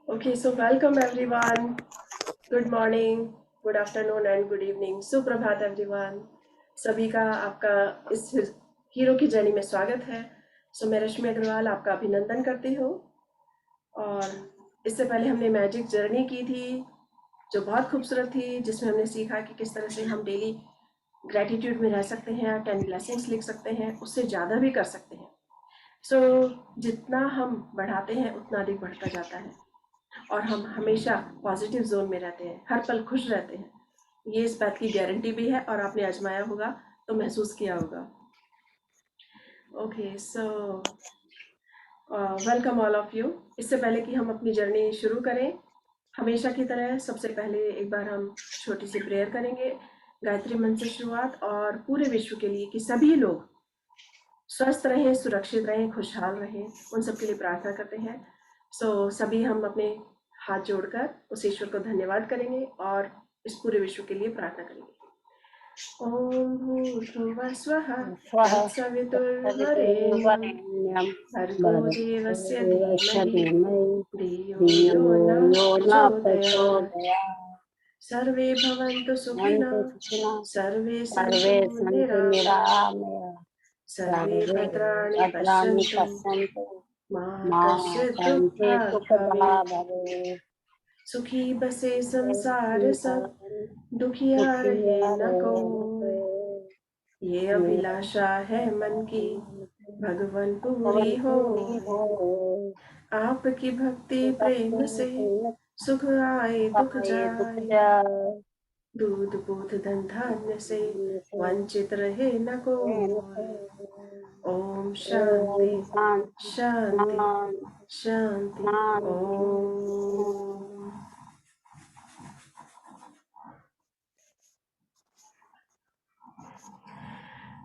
Okay, so welcome everyone. Good morning, good afternoon and good evening. सुप्रभात everyone. सभी का आपका इस हीरो की जर्नी में स्वागत है। मैं रश्मि अग्रवाल आपका अभिनंदन करती हूँ। और इससे पहले हमने मैजिक जर्नी की थी जो बहुत खूबसूरत थी, जिसमें हमने सीखा कि किस तरह से हम डेली ग्रैटिट्यूड में रह सकते हैं, 10 ब्लेसिंग्स लिख सकते हैं, उससे ज़्यादा भी कर सकते हैं। जितना हम बढ़ाते हैं उतना अधिक बढ़ता जाता है और हम हमेशा पॉजिटिव जोन में रहते हैं, हर पल खुश रहते हैं। ये इस बात की गारंटी भी है और आपने आजमाया होगा तो महसूस किया होगा। Okay, so welcome all of you. इससे पहले कि हम अपनी जर्नी शुरू करें, हमेशा की तरह सबसे पहले एक बार हम छोटी सी प्रेयर करेंगे, गायत्री मंत्र से शुरुआत, और पूरे विश्व के लिए कि सभी लोग स्वस्थ रहें, सुरक्षित रहें, खुशहाल रहें, उन सब के लिए प्रार्थना करते हैं। सभी हम अपने हाथ जोड़कर उस ईश्वर को धन्यवाद करेंगे और इस पूरे विश्व के लिए प्रार्थना करेंगे। ओम भूर्भुवः स्वः तत्सवितुर्वरेण्यं भर्गो देवस्य धीमहि धियो यो न प्रचोदयात्। सर्वे भवन्तु सुखिनः, सर्वे सन्तु निरामयाः, सर्वे भद्राणि पश्यन्तु, मा कश्चित् दुःखात् भवेत्। सुखी बसे संसार सब, दुखिया रहे न कोई। ये अभिलाषा है मन की, भगवान पूरी हो। आपकी भक्ति प्रेम से सुख आए दुख जाए। दूध पूत धन धान्य से वंचित रहे न कोई। ओम शांति शांति शांति ओम।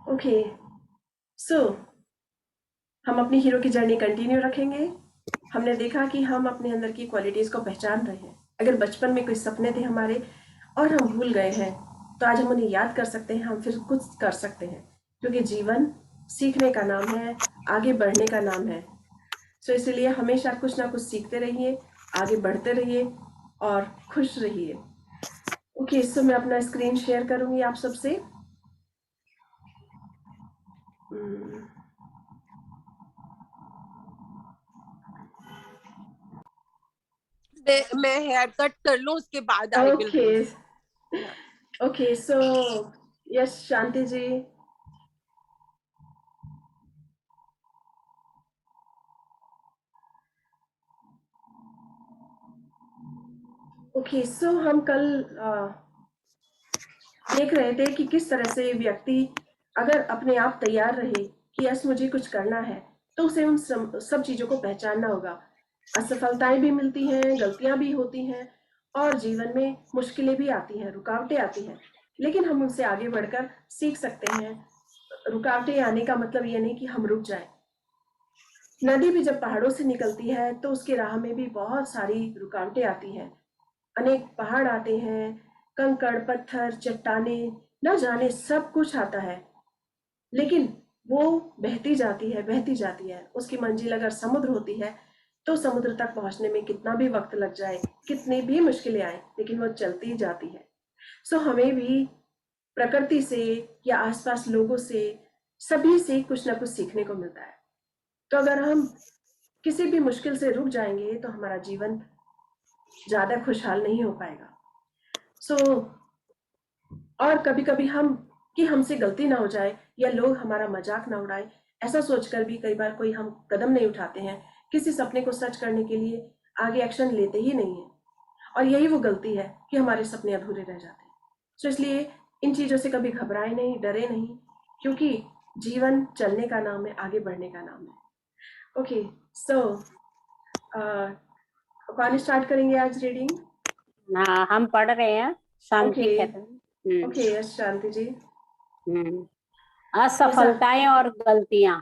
ओके, सो हम अपनी हीरो की जर्नी कंटिन्यू रखेंगे। हमने देखा कि हम अपने अंदर की क्वालिटीज को पहचान रहे हैं। अगर बचपन में कोई सपने थे हमारे और हम भूल गए हैं, तो आज हम उन्हें याद कर सकते हैं, हम फिर कुछ कर सकते हैं, क्योंकि जीवन सीखने का नाम है, आगे बढ़ने का नाम है। इसलिए हमेशा कुछ ना कुछ सीखते रहिए, आगे बढ़ते रहिए और खुश रहिए। ओके, सो मैं अपना स्क्रीन शेयर करूंगी आप सबसे। मैं हेयर कट कर लूं, उसके बाद I will okay okay, so yes Shanti ji. Okay, so हम कल देख रहे थे कि किस तरह से व्यक्ति अगर अपने आप तैयार रहे कि यस मुझे कुछ करना है, तो उसे उन सब चीज़ों को पहचानना होगा। असफलताएं भी मिलती हैं, गलतियां भी होती हैं और जीवन में मुश्किलें भी आती हैं, रुकावटें आती हैं, लेकिन हम उनसे आगे बढ़कर सीख सकते हैं। रुकावटें आने का मतलब ये नहीं कि हम रुक जाएं। नदी भी जब पहाड़ों से निकलती है तो उसके राह में भी बहुत सारी रुकावटें आती हैं। अनेक पहाड़ आते हैं, कंकड़ पत्थर चट्टाने, न जाने सब कुछ आता है, लेकिन वो बहती जाती है, बहती जाती है। उसकी मंजिल अगर समुद्र होती है तो समुद्र तक पहुंचने में कितना भी वक्त लग जाए, कितनी भी मुश्किलें आए, लेकिन वो चलती जाती है। हमें भी प्रकृति से या आसपास लोगों से, सभी से कुछ ना कुछ सीखने को मिलता है। तो अगर हम किसी भी मुश्किल से रुक जाएंगे तो हमारा जीवन ज्यादा खुशहाल नहीं हो पाएगा। और कभी कभी हम कि हमसे गलती ना हो जाए या लोग हमारा मजाक ना उड़ाए, ऐसा सोचकर भी कई बार कोई हम कदम नहीं उठाते हैं, किसी सपने को सच करने के लिए आगे एक्शन लेते ही नहीं है। और यही वो गलती है कि हमारे सपने अधूरे रह जाते हैं। इसलिए इन चीजों से कभी घबराए नहीं, डरे नहीं, क्योंकि जीवन चलने का नाम है, आगे बढ़ने का नाम है। ओके, सो कौन स्टार्ट करेंगे आज रीडिंग? हाँ, हम पढ़ रहे हैं शांति ओके कहते ओके, यस शांति जी। असफलताएं और गलतियां।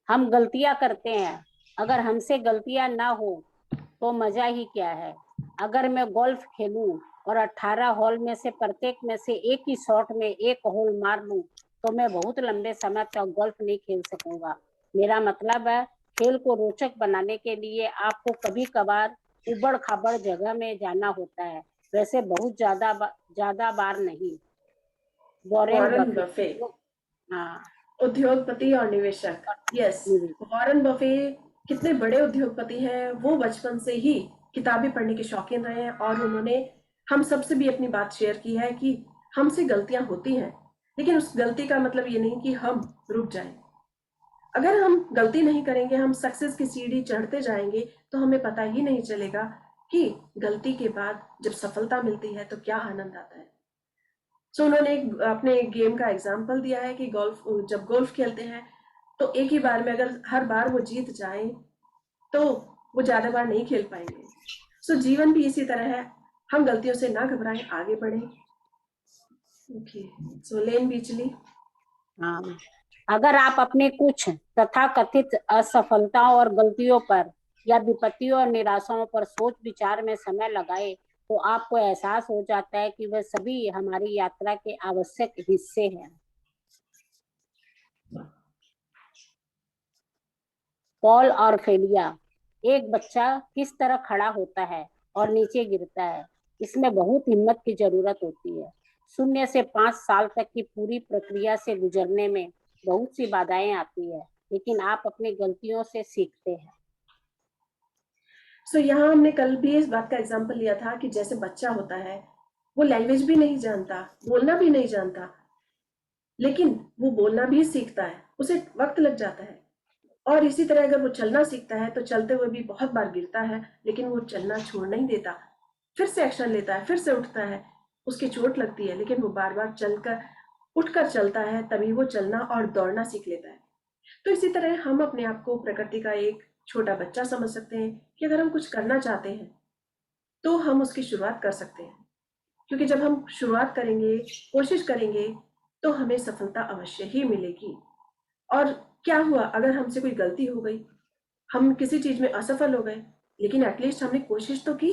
हम गलतियां करते हैं, अगर हमसे गलतियां ना हो तो मजा ही क्या है। अगर मैं गोल्फ खेलूं और 18 होल में से प्रत्येक में से एक ही शॉट में एक होल मार लूं तो मैं बहुत लंबे समय तक गोल्फ नहीं खेल सकूंगा। मेरा मतलब है खेल को रोचक बनाने के लिए आपको कभी कभार उबड़ खाबड़ जगह में जाना होता है, वैसे बहुत ज्यादा बार नहीं। Warren Warren Buffett. बफे, हाँ। उद्योगपति और निवेशक। यस, वॉरेन बफे कितने बड़े उद्योगपति हैं। वो बचपन से ही किताबें पढ़ने के शौकीन रहे हैं और उन्होंने हम सबसे भी अपनी बात शेयर की है कि हमसे गलतियां होती हैं, लेकिन उस गलती का मतलब ये नहीं कि हम रुक जाएं। अगर हम गलती नहीं करेंगे, हम सक्सेस की सीढ़ी चढ़ते जाएंगे, तो हमें पता ही नहीं चलेगा कि गलती के बाद जब सफलता मिलती है तो क्या आनंद आता है। सो उन्होंने अपने एक गेम का एग्जाम्पल दिया है कि जब गोल्फ खेलते हैं तो एक ही बार में अगर हर बार वो जीत जाए तो वो ज्यादा बार नहीं खेल पाएंगे। सो जीवन भी इसी तरह है, हम गलतियों से ना घबराएं, आगे बढ़ें। ओके, सो लेन बिचली। हाँ, अगर आप अपने कुछ तथाकथित असफलताओं और गलतियों पर या विपत्तियों और निराशाओं पर सोच विचार में समय लगाए तो आपको एहसास हो जाता है कि वह सभी हमारी यात्रा के आवश्यक हिस्से हैं। पॉल और फेलिया। एक बच्चा किस तरह खड़ा होता है और नीचे गिरता है, इसमें बहुत हिम्मत की जरूरत होती है। 0 से 5 साल तक की पूरी प्रक्रिया से गुजरने में बहुत सी बाधाएं आती है, लेकिन आप अपनी गलतियों से सीखते हैं। सो यहाँ हमने कल भी इस बात का एग्जाम्पल लिया था कि जैसे बच्चा होता है, वो लैंग्वेज भी नहीं जानता, बोलना भी नहीं जानता, लेकिन वो बोलना भी सीखता है, उसे वक्त लग जाता है। और इसी तरह अगर वो चलना सीखता है तो चलते हुए भी बहुत बार गिरता है, लेकिन वो चलना छोड़ नहीं देता, फिर से एक्शन लेता है, फिर से उठता है। उसकी चोट लगती है लेकिन वो बार बार चलकर उठकर चलता है, तभी वो चलना और दौड़ना सीख लेता है। तो इसी तरह हम अपने आप को प्रकृति का एक छोटा बच्चा समझ सकते हैं कि अगर हम कुछ करना चाहते हैं तो हम उसकी शुरुआत कर सकते हैं, क्योंकि जब हम शुरुआत करेंगे, कोशिश करेंगे, तो हमें सफलता अवश्य ही मिलेगी। और क्या हुआ अगर हमसे कोई गलती हो गई, हम किसी चीज में असफल हो गए, लेकिन एटलीस्ट हमने कोशिश तो की।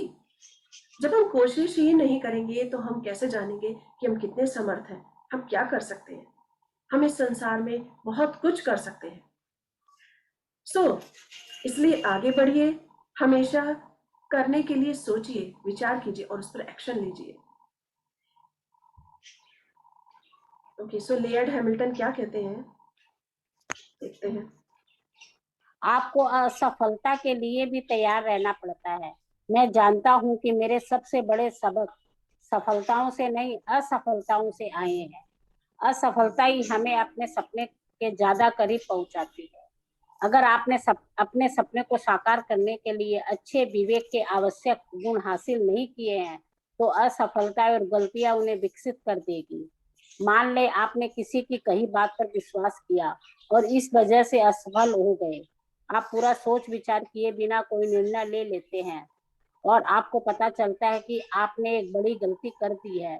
जब हम कोशिश ही नहीं करेंगे तो हम कैसे जानेंगे कि हम कितने समर्थ हैं, हम क्या कर सकते हैं। हम इस संसार में बहुत कुछ कर सकते हैं। सो इसलिए आगे बढ़िए, हमेशा करने के लिए सोचिए, विचार कीजिए और उस पर एक्शन लीजिए। ओके, सो लेयर्ड हैमिल्टन क्या कहते हैं, देखते हैं। आपको असफलता के लिए भी तैयार रहना पड़ता है। मैं जानता हूं कि मेरे सबसे बड़े सबक सफलताओं से नहीं, असफलताओं से आए हैं। असफलता ही हमें अपने सपने के ज्यादा करीब पहुंचाती है। अगर आपने अपने सपने को साकार करने के लिए अच्छे विवेक के आवश्यक गुण हासिल नहीं किए हैं, तो असफलता और गलतियां उन्हें विकसित कर देगी। मान ले आपने किसी की कही बात पर विश्वास किया और इस वजह से असफल हो गए। आप पूरा सोच विचार किए बिना कोई निर्णय ले लेते हैं और आपको पता चलता है कि आपने एक बड़ी गलती कर दी है।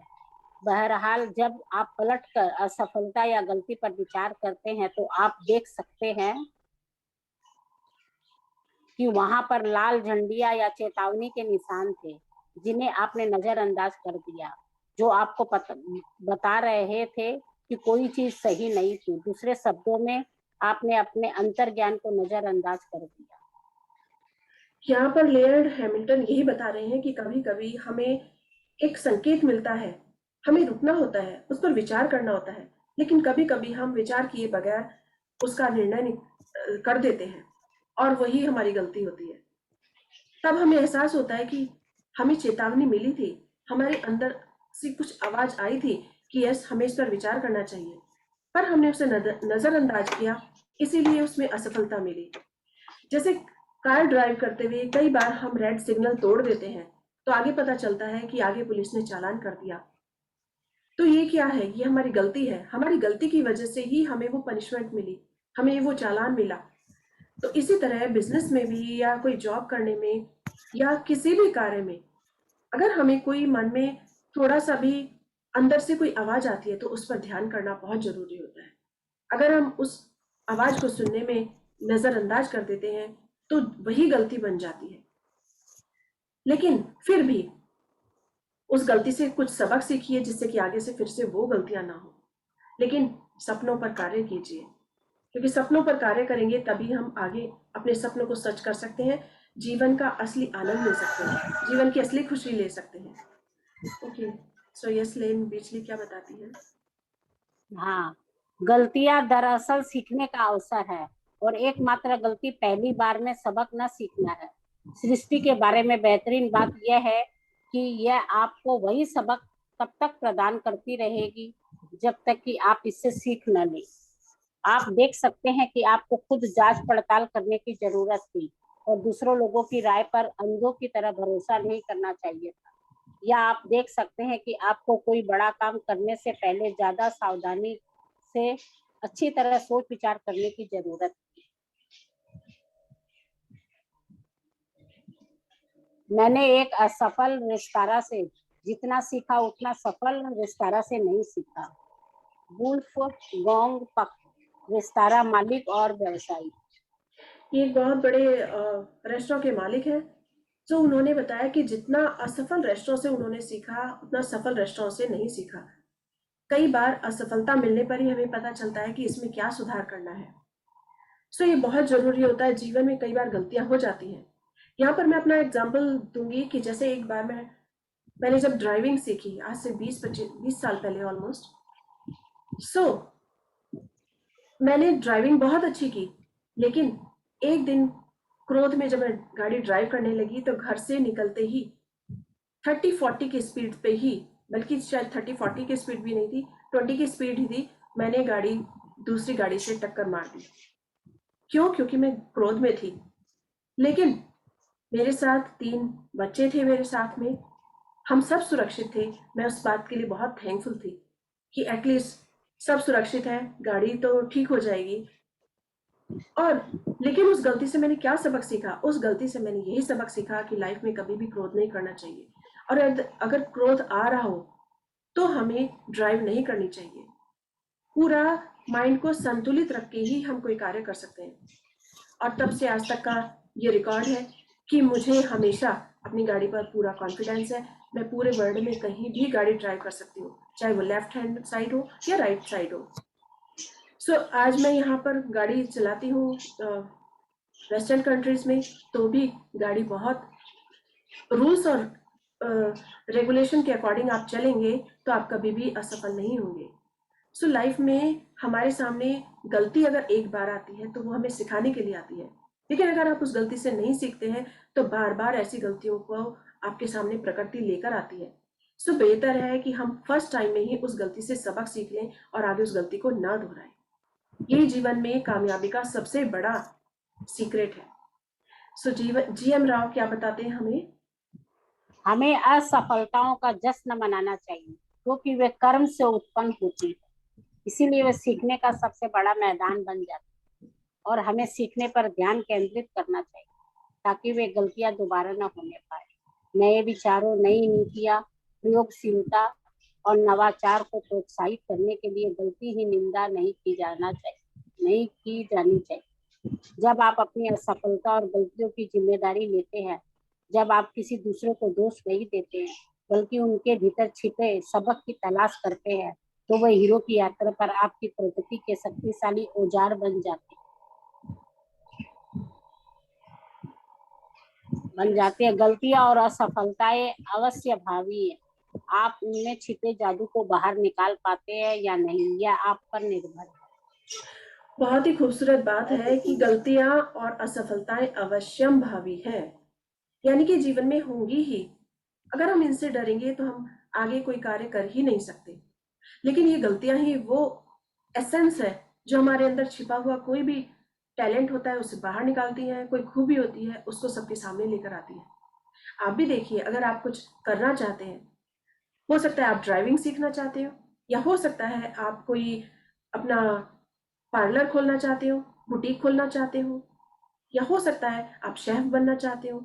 बहरहाल, जब आप पलट कर असफलता या गलती पर विचार करते हैं तो आप देख सकते हैं कि वहां पर लाल झंडियां या चेतावनी के निशान थे, जिन्हें आपने नजरअंदाज कर दिया, जो आपको बता रहे थे कि कोई चीज सही नहीं थी। दूसरे शब्दों में, आपने अपने अंतर्ज्ञान को नजरअंदाज कर दिया। यहाँ पर लेयर्ड हैमिल्टन यही बता रहे हैं कि कभी कभी हमें एक संकेत मिलता है, हमें रुकना होता है, उस पर विचार करना होता है, लेकिन कभी कभी हम विचार किए बगैर उसका निर्णय कर देते हैं और वही हमारी गलती होती है। तब हमें एहसास होता है कि हमें चेतावनी मिली थी, हमारे अंदर से कुछ आवाज आई थी कि यस, हमें इस पर विचार करना चाहिए, पर हमने उसे नजरअंदाज किया, इसीलिए उसमें असफलता मिली। जैसे कार ड्राइव करते हुए कई बार हम रेड सिग्नल तोड़ देते हैं, तो आगे पता चलता है कि आगे पुलिस ने चालान कर दिया। तो ये क्या है, ये हमारी गलती है, हमारी गलती की वजह से ही हमें वो पनिशमेंट मिली, हमें वो चालान मिला। तो इसी तरह बिजनेस में भी या कोई जॉब करने में या किसी भी कार्य में, अगर हमें कोई मन में थोड़ा सा भी अंदर से कोई आवाज आती है तो उस पर ध्यान करना बहुत जरूरी होता है। अगर हम उस आवाज को सुनने में नजरअंदाज कर देते हैं तो वही गलती बन जाती है। लेकिन फिर भी उस गलती से कुछ सबक सीखिए जिससे कि आगे से फिर से वो गलतियां ना हो। लेकिन सपनों पर कार्य कीजिए। क्योंकि सपनों पर कार्य करेंगे तभी हम आगे अपने सपनों को सच कर सकते हैं, जीवन का असली आनंद ले सकते हैं, जीवन की असली खुशी ले सकते हैं। ओके, सो यस लेन बिजली क्या बताती है? हाँ, गलतियां दरअसल सीखने का अवसर है और एकमात्र गलती पहली बार में सबक न सीखना है। सृष्टि के बारे में बेहतरीन बात यह है कि यह आपको वही सबक तब तक प्रदान करती रहेगी जब तक कि आप इससे सीख न लें। आप देख सकते हैं कि आपको खुद जांच पड़ताल करने की जरूरत थी और दूसरों लोगों की राय पर अंधों की तरह भरोसा नहीं करना चाहिए था। या आप देख सकते हैं कि आपको कोई बड़ा काम करने से पहले ज्यादा सावधानी से अच्छी तरह सोच विचार करने की जरूरत है। मैंने एक असफल रेस्तरां से जितना सीखा उतना सफल रेस्तरां से नहीं सीखा। वुल्फ गोंग पक, रेस्तरां मालिक और व्यवसायी। ये एक बहुत बड़े रेस्टोरेंट के मालिक हैं, जो उन्होंने बताया कि जितना असफल रेस्टोरेंट से उन्होंने सीखा उतना सफल रेस्टोरेंट से नहीं सीखा। कई बार असफलता मिलने पर ही हमें पता चलता है कि इसमें क्या सुधार करना है। सो ये बहुत जरूरी होता है, जीवन में कई बार गलतियां हो जाती हैं। यहाँ पर मैं अपना एग्जाम्पल दूंगी कि जैसे एक बार मैंने जब ड्राइविंग सीखी, आज से 20 साल पहले ऑलमोस्ट। सो मैंने ड्राइविंग बहुत अच्छी की, लेकिन एक दिन क्रोध में जब मैं गाड़ी ड्राइव करने लगी तो घर से निकलते ही 30-40 की स्पीड पे ही, बल्कि शायद 30-40 की स्पीड भी नहीं थी, 20 की स्पीड ही थी, मैंने गाड़ी दूसरी गाड़ी से टक्कर मार दी। क्यों? क्योंकि मैं क्रोध में थी। लेकिन मेरे साथ 3 बच्चे थे, मेरे साथ में हम सब सुरक्षित थे। मैं उस बात के लिए बहुत थैंकफुल थी कि एटलीस्ट सब सुरक्षित है, गाड़ी तो ठीक हो जाएगी। और लेकिन उस गलती से मैंने क्या सबक सीखा? उस गलती से मैंने यही सबक सीखा कि लाइफ में कभी भी क्रोध नहीं करना चाहिए, और अगर क्रोध आ रहा हो तो हमें ड्राइव नहीं करनी चाहिए। पूरा माइंड को संतुलित रख के ही हम कोई कार्य कर सकते हैं। और तब से आज तक का ये रिकॉर्ड है कि मुझे हमेशा अपनी गाड़ी पर पूरा कॉन्फिडेंस है। मैं पूरे वर्ल्ड में कहीं भी गाड़ी ड्राइव कर सकती हूँ, चाहे वो लेफ्ट हैंड साइड हो या राइट साइड हो। सो आज मैं यहाँ पर गाड़ी चलाती हूँ वेस्टर्न कंट्रीज में, तो भी गाड़ी बहुत रूल्स और रेगुलेशन के अकॉर्डिंग आप चलेंगे तो आप कभी भी असफल नहीं होंगे। सो लाइफ में हमारे सामने गलती अगर एक बार आती है तो वो हमें सिखाने के लिए आती है, लेकिन अगर आप उस गलती से नहीं सीखते हैं तो बार बार ऐसी गलतियों को आपके सामने प्रकृति लेकर आती है। सो बेहतर है कि हम फर्स्ट टाइम में ही उस गलती से सबक सीख लें और आगे उस गलती को ना दोहराएं। यही जीवन में कामयाबी का सबसे बड़ा सीक्रेट है। सो जीवन GM राव क्या बताते हैं हमें? हमें असफलताओं का जश्न मनाना चाहिए क्योंकि वे कर्म से उत्पन्न होती है, इसीलिए वे सीखने का सबसे बड़ा मैदान बन जाती है और हमें सीखने पर ध्यान केंद्रित करना चाहिए ताकि वे गलतियां दोबारा न होने पाए। नए विचारों, नई नीतियां, प्रयोगशीलता और नवाचार को प्रोत्साहित करने के लिए गलती ही निंदा नहीं की जानी चाहिए। जब आप अपनी असफलता और गलतियों की जिम्मेदारी लेते हैं, जब आप किसी दूसरे को दोष नहीं देते हैं बल्कि उनके भीतर छिपे सबक की तलाश करते हैं, तो वह हीरो की यात्रा पर आपकी प्रगति के शक्तिशाली औजार बन जाते हैं। गलतियां और असफलताएं अवश्य भावी है। आप उनमें छिपे जादू को बाहर निकाल पाते हैं या नहीं, यह आप पर निर्भर है। बहुत ही खूबसूरत बात है कि गलतियां और असफलताएं अवश्यम भावी है, यानी कि जीवन में होंगी ही। अगर हम इनसे डरेंगे तो हम आगे कोई कार्य कर ही नहीं सकते। लेकिन ये गलतियां ही वो एसेंस है जो हमारे अंदर छिपा हुआ कोई भी टैलेंट होता है उसे बाहर निकालती है, कोई खूबी होती है उसको सबके सामने लेकर आती है। आप भी देखिए, अगर आप कुछ करना चाहते हैं, हो सकता है आप ड्राइविंग सीखना चाहते हो, या हो सकता है आप कोई अपना पार्लर खोलना चाहते हो, बुटीक खोलना चाहते हो, या हो सकता है आप शेफ बनना चाहते हो,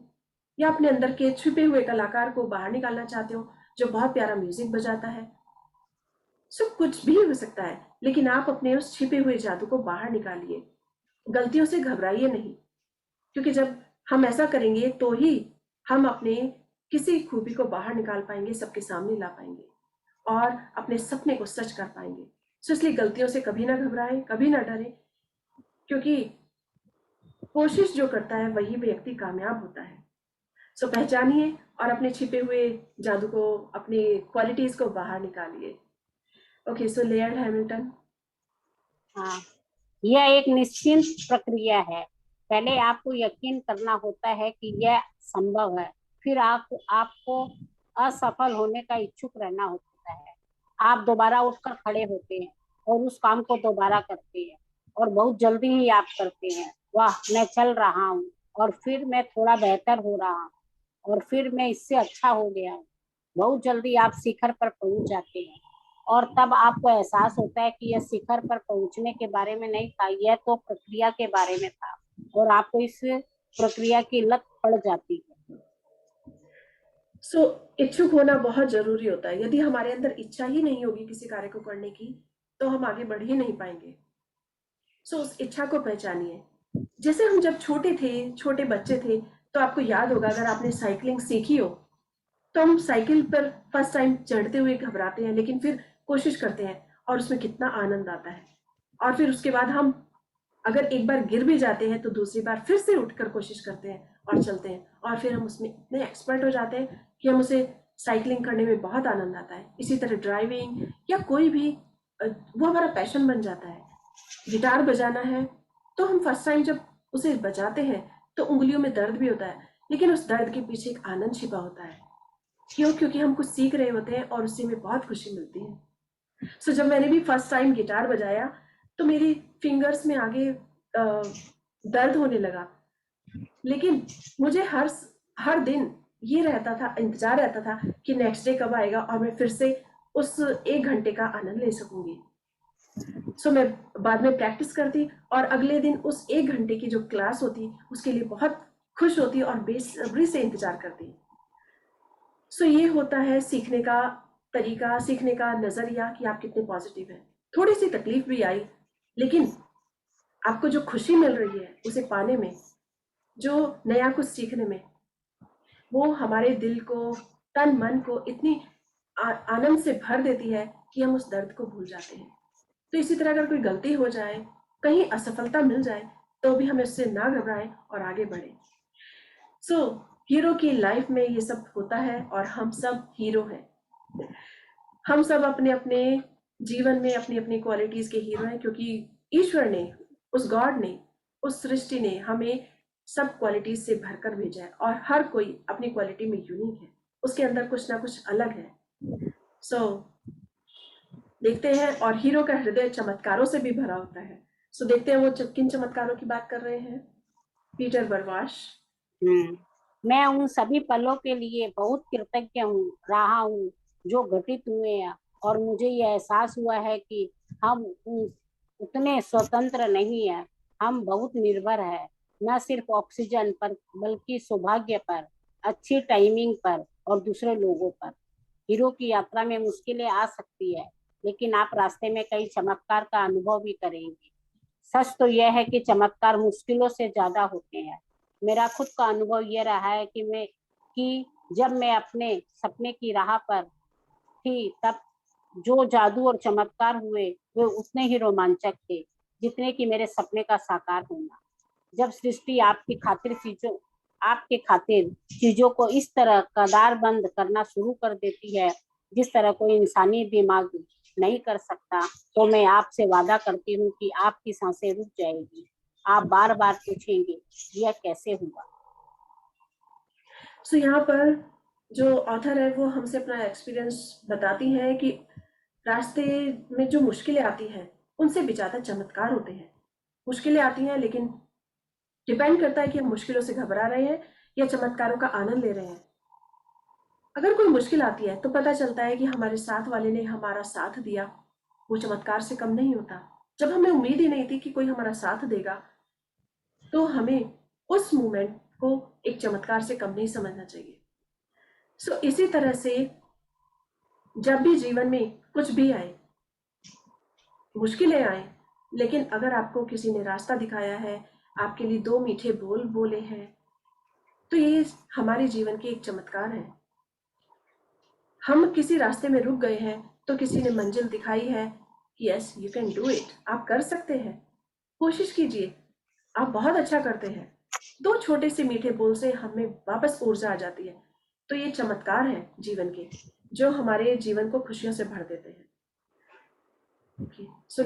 या अपने अंदर के छुपे हुए कलाकार को बाहर निकालना चाहते हो जो बहुत प्यारा म्यूजिक बजाता है। सब कुछ भी हो सकता है, लेकिन आप अपने उस छिपे हुए जादू को बाहर निकालिए। गलतियों से घबराइए नहीं, क्योंकि जब हम ऐसा करेंगे तो ही हम अपने किसी खूबी को बाहर निकाल पाएंगे, सबके सामने ला पाएंगे और अपने सपने को सच कर पाएंगे। सो इसलिए गलतियों से कभी ना घबराएं, कभी ना डरें। क्योंकि कोशिश जो करता है वही व्यक्ति कामयाब होता है। सो पहचानिए और अपने छिपे हुए जादू को, अपनी क्वालिटीज को बाहर निकालिए। ओके, सो लेयर्ड हैमिल्टन। हाँ, यह एक निश्चित प्रक्रिया है। पहले आपको यकीन करना होता है कि यह संभव है, फिर आपको असफल होने का इच्छुक रहना होता है। आप दोबारा उठकर खड़े होते हैं और उस काम को दोबारा करते हैं, और बहुत जल्दी ही आप करते हैं, वाह मैं चल रहा हूँ, और फिर मैं थोड़ा बेहतर हो रहा हूँ, और फिर मैं इससे अच्छा हो गया हूँ। बहुत जल्दी आप शिखर पर पहुंच जाते हैं, और तब आपको एहसास होता है कि यह शिखर पर पहुंचने के बारे में नहीं था, यह तो प्रक्रिया के बारे में था, और आपको इस प्रक्रिया की लत पड़ जाती है। सो इच्छुक होना बहुत जरूरी होता है। यदि हमारे अंदर इच्छा ही नहीं होगी किसी कार्य को करने की, तो हम आगे बढ़ ही नहीं पाएंगे। सो उस इच्छा को पहचानिए। जैसे हम जब छोटे थे, छोटे बच्चे थे, तो आपको याद होगा, अगर आपने साइकिलिंग सीखी हो, तो हम साइकिल पर फर्स्ट टाइम चढ़ते हुए घबराते हैं, लेकिन फिर कोशिश करते हैं और उसमें कितना आनंद आता है। और फिर उसके बाद हम अगर एक बार गिर भी जाते हैं तो दूसरी बार फिर से उठकर कोशिश करते हैं और चलते हैं, और फिर हम उसमें इतने एक्सपर्ट हो जाते हैं कि हम उसे साइकिलिंग करने में बहुत आनंद आता है। इसी तरह ड्राइविंग या कोई भी वो हमारा पैशन बन जाता है। गिटार बजाना है, तो हम फर्स्ट टाइम जब उसे बजाते हैं तो उंगलियों में दर्द भी होता है, लेकिन उस दर्द के पीछे एक आनंद छिपा होता है। क्यों? क्योंकि हम कुछ सीख रहे होते हैं और उससे हमें बहुत खुशी मिलती है। सो जब मैंने भी फर्स्ट टाइम गिटार बजाया, तो मेरी फिंगर्स में आगे दर्द होने लगा, लेकिन मुझे हर दिन ये रहता था, इंतजार रहता था कि नेक्स्ट डे कब आएगा और मैं फिर से उस 1 घंटे का आनंद ले सकूंगी। सो मैं बाद में प्रैक्टिस करती और अगले दिन उस 1 घंटे की जो क्लास होती उसके लिए बहुत खुश होती और बेसब्री से इंतजार करती। सो ये होता है सीखने का तरीका, सीखने का नजरिया कि आप कितने पॉजिटिव हैं। थोड़ी सी तकलीफ भी आई, लेकिन आपको जो खुशी मिल रही है उसे पाने में, जो नया कुछ सीखने में, वो हमारे दिल को, तन मन को इतनी आनंद से भर देती है कि हम उस दर्द को भूल जाते हैं। तो इसी तरह अगर कोई गलती हो जाए, कहीं असफलता मिल जाए, तो भी हमें उससे ना घबराएं और आगे बढ़े। सो हीरो की लाइफ में ये सब होता है और हम सब हीरो हैं। हम सब अपने अपने जीवन में अपनी अपनी क्वालिटीज के हीरो हैं, क्योंकि ईश्वर ने, उस गॉड ने, उस सृष्टि ने हमें सब क्वालिटीज से भरकर भेजा है, और हर कोई अपनी क्वालिटी में यूनिक है, उसके अंदर कुछ ना कुछ अलग है। सो देखते हैं, और हीरो का हृदय चमत्कारों से भी भरा होता है। सो देखते हैं वो किन चमत्कारों की बात कर रहे हैं। पीटर बरवाश। मैं उन सभी पलों के लिए बहुत कृतज्ञ रहा हूँ जो घटित हुए हैं, और मुझे यह एहसास हुआ है कि हम उतने स्वतंत्र नहीं हैं। हम बहुत निर्भर हैं, न सिर्फ ऑक्सीजन पर बल्कि सौभाग्य पर, अच्छी टाइमिंग पर, और दूसरे लोगों पर। हीरो की यात्रा में मुश्किलें आ सकती है, लेकिन आप रास्ते में कई चमत्कार का अनुभव भी करेंगे। सच तो यह है कि चमत्कार मुश्किलों से ज्यादा होते हैं। मेरा खुद का अनुभव यह रहा है कि जब मैं अपने सपने की राह पर थी, तब जो जादू और चमत्कार हुए वे उतने ही रोमांचक थे जितने कि मेरे सपने का साकार होना। जब सृष्टि आपके खातिर चीजों को इस तरह कदारबंद करना शुरू कर देती है जिस तरह कोई इंसानी दिमाग नहीं कर सकता, तो मैं आपसे वादा करती हूँ कि आपकी सांसें रुक जाएगी। आप बार बार पूछेंगे यह कैसे हुआ। सो यहाँ पर जो ऑथर है वो हमसे अपना एक्सपीरियंस बताती हैं कि रास्ते में जो मुश्किलें आती हैं उनसे भी ज्यादा चमत्कार होते हैं। मुश्किलें आती हैं, लेकिन डिपेंड करता है कि हम मुश्किलों से घबरा रहे हैं या चमत्कारों का आनंद ले रहे हैं। अगर कोई मुश्किल आती है तो पता चलता है कि हमारे साथ वाले ने हमारा साथ दिया, वो चमत्कार से कम नहीं होता। जब हमें उम्मीद ही नहीं थी कि कोई हमारा साथ देगा, तो हमें उस मोमेंट को एक चमत्कार से कम नहीं समझना चाहिए। सो इसी तरह से जब भी जीवन में कुछ भी आए, मुश्किलें आए, लेकिन अगर आपको किसी ने रास्ता दिखाया है, आपके लिए 2 मीठे बोल बोले हैं, तो ये हमारे जीवन की एक चमत्कार है। हम किसी रास्ते में रुक गए हैं तो किसी ने मंजिल दिखाई है कि yes you can do it, आप कर सकते हैं। कोशिश कीजिए, आप बहुत अच्छा करते हैं। 2 छोटे से मीठे बोल से हमें वापस ऊर्जा आ जाती है। तो ये चमत्कार है जीवन के, जो हमारे जीवन को खुशियों से भर देते हैं। ओके, सो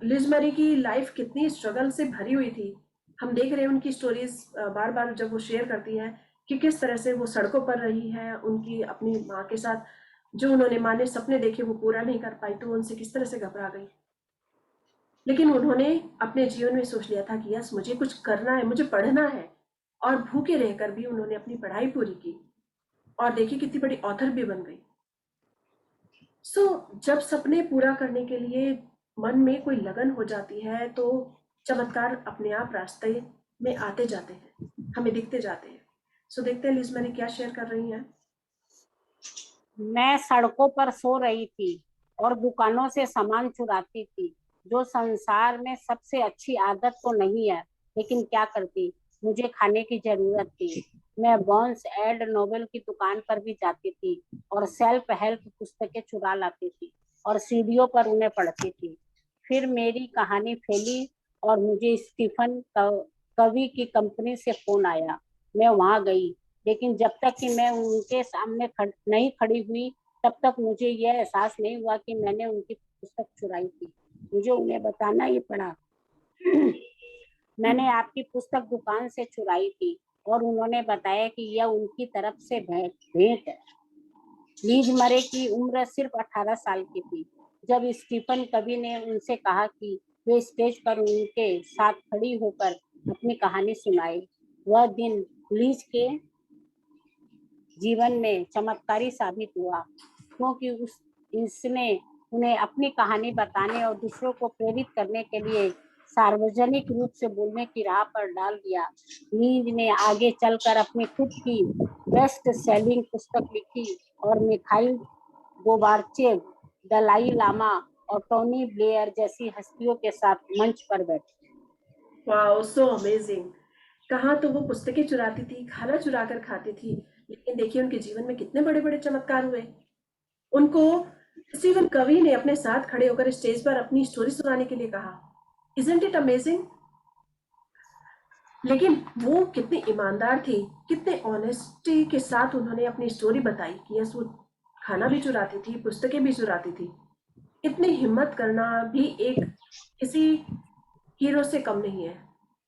लिज मरी की लाइफ कितनी स्ट्रगल से भरी हुई थी। हम देख रहे हैं उनकी स्टोरीज बार बार जब वो शेयर करती हैं कि किस तरह से वो सड़कों पर रही है, उनकी अपनी माँ के साथ जो उन्होंने माँ ने सपने देखे वो पूरा नहीं कर पाई, तो उनसे किस तरह से घबरा गई। लेकिन उन्होंने अपने जीवन में सोच लिया था कि यस, मुझे कुछ करना है, मुझे पढ़ना है, और भूखे रहकर भी उन्होंने अपनी पढ़ाई पूरी की और देखिए कितनी बड़ी ऑथर भी बन गई। जब सपने पूरा करने के लिए मन में कोई लगन हो जाती है तो चमत्कार अपने आप रास्ते में आते जाते हैं, हमें दिखते जाते हैं। देखते हैं लिज मैंने क्या शेयर कर रही हैं। मैं सड़कों पर सो रही थी और दुकानों से सामान चुराती थी, जो संसार में सबसे अच्छी आदत तो नहीं है, लेकिन क्या करती, मुझे खाने की जरूरत थी। मैं बॉन्स एड नोवेल की दुकान पर भी जाती थी और सेल्फ हेल्प पुस्तकें चुरा लाती थी और सीढ़ियों पर उन्हें पढ़ती थी। फिर मेरी कहानी फैली और मुझे स्टीफन कवी की कंपनी से फोन आया। मैं वहां गई, लेकिन जब तक कि मैं उनके सामने नहीं खड़ी हुई, तब तक मुझे यह एहसास नहीं हुआ कि मैंने उनकी पुस्तक चुराई थी। मुझे उन्हें बताना ही पड़ा। मैंने आपकी पुस्तक दुकान से चुराई थी और उन्होंने बताया कि यह उनकी तरफ से भेंट है। लीज मरे की उम्र सिर्फ 18 साल की थी जब स्टीफन कवी ने उनसे कहा कि वे स्टेज पर उनके साथ खड़ी होकर अपनी कहानी सुनाए। वह दिन लीज के जीवन में चमत्कारी साबित हुआ, क्योंकि इसने उन्हें अपनी कहानी बताने और दूसरों को प्रेरित करने के लिए सार्वजनिक रूप से बोलने की राह पर डाल दिया। नीज ने आगे चलकर अपनी खुद की बेस्ट सेलिंग पुस्तक लिखी और मिखाइल गोबार्चेव, दलाई लामा और टोनी ब्लेयर जैसी हस्तियों के साथ मंच पर बैठे। Wow, so amazing. कहाँ तो वो पुस्तकें चुराती थी, खाना चुरा कर खाती थी, लेकिन देखिए उनके जीवन में कितने बड़े बड़े चमत्कार हुए। उनको स्टीवन कवी ने अपने साथ खड़े होकर स्टेज पर अपनी स्टोरी सुनाने के लिए कहा। Isn't it amazing. लेकिन वो कितनी ईमानदार थी, कितने ऑनेस्टी के साथ उन्होंने अपनी स्टोरी बताई कि यस, वो खाना भी चुराती थी, पुस्तकें भी चुराती थी। इतनी हिम्मत करना भी एक किसी हीरो से कम नहीं है,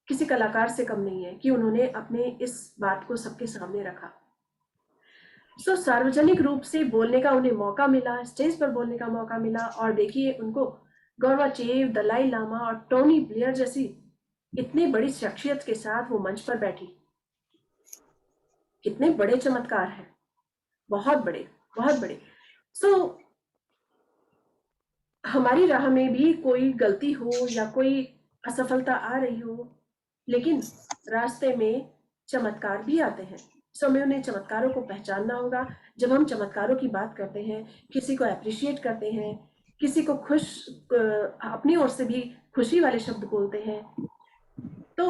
किसी कलाकार से कम नहीं है कि उन्होंने अपने इस बात को सबके सामने रखा। सार्वजनिक रूप से बोलने का उन्हें मौका मिला, स्टेज पर बोलने का मौका मिला, और देखिए उनको गोर्बाचेव, दलाई लामा और टोनी ब्लेयर जैसी इतनी बड़ी शख्सियत के साथ वो मंच पर बैठी। कितने बड़े चमत्कार हैं, बहुत बड़े, बहुत बड़े। हमारी राह में भी कोई गलती हो या कोई असफलता आ रही हो, लेकिन रास्ते में चमत्कार भी आते हैं। हमें उन्हें चमत्कारों को पहचानना होगा। जब हम चमत्कारों की बात करते हैं, किसी को अप्रिशिएट करते हैं, किसी को अपनी ओर से भी खुशी वाले शब्द बोलते हैं, तो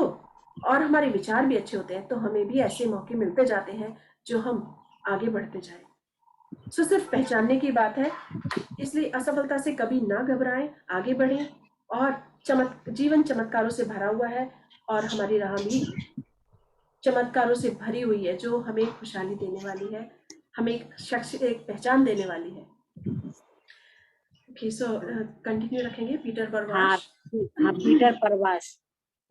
और हमारे विचार भी अच्छे होते हैं, तो हमें भी ऐसे मौके मिलते जाते हैं जो हम आगे बढ़ते जाएं। सिर्फ पहचानने की बात है। इसलिए असफलता से कभी ना घबराएं, आगे बढ़ें, और जीवन चमत्कारों से भरा हुआ है और हमारी राह भी चमत्कारों से भरी हुई है, जो हमें खुशहाली देने वाली है, हमें एक पहचान देने वाली है। ओके, कंटिन्यू रखेंगे। पीटर हाँ, बरवाश। हाँ, पीटर परवाश।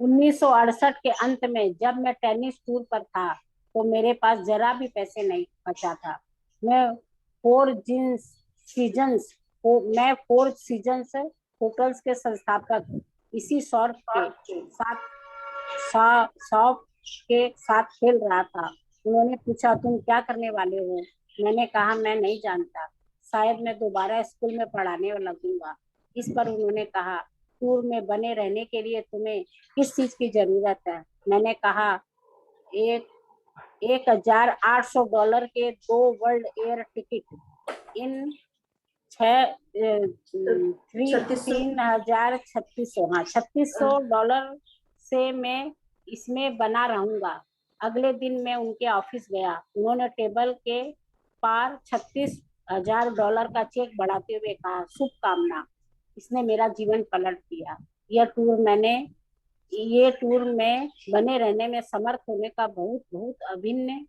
1968 के अंत में जब मैं टेनिस टूर पर था, तो मेरे पास जरा भी पैसे नहीं बचा था। मैं फोर जीन्स सीजन्स मैं फोर सीजन्स होटल्स के संस्थापक इसी शौक के साथ खेल रहा था। उन्होंने पूछा, तुम क्या करने वाले हो? मैंने कहा, मैं नहीं जानता, शायद मैं दोबारा स्कूल में पढ़ाने लगूंगा। इस पर उन्होंने कहा, टूर में बने रहने के लिए तुम्हें किस चीज की जरूरत है? मैंने कहा, एक $1,800 के 2 वर्ल्ड एयर टिकट इन 3600 से मैं इसमें बना रहूंगा। अगले दिन मैं उनके ऑफिस गया। उन्होंने टेबल के पार $36,000 का चेक बढ़ाते हुए कहा, शुभकामना। इसने मेरा जीवन पलट दिया। ये टूर में बने रहने में समर्थ होने का बहुत बहुत अभिन्न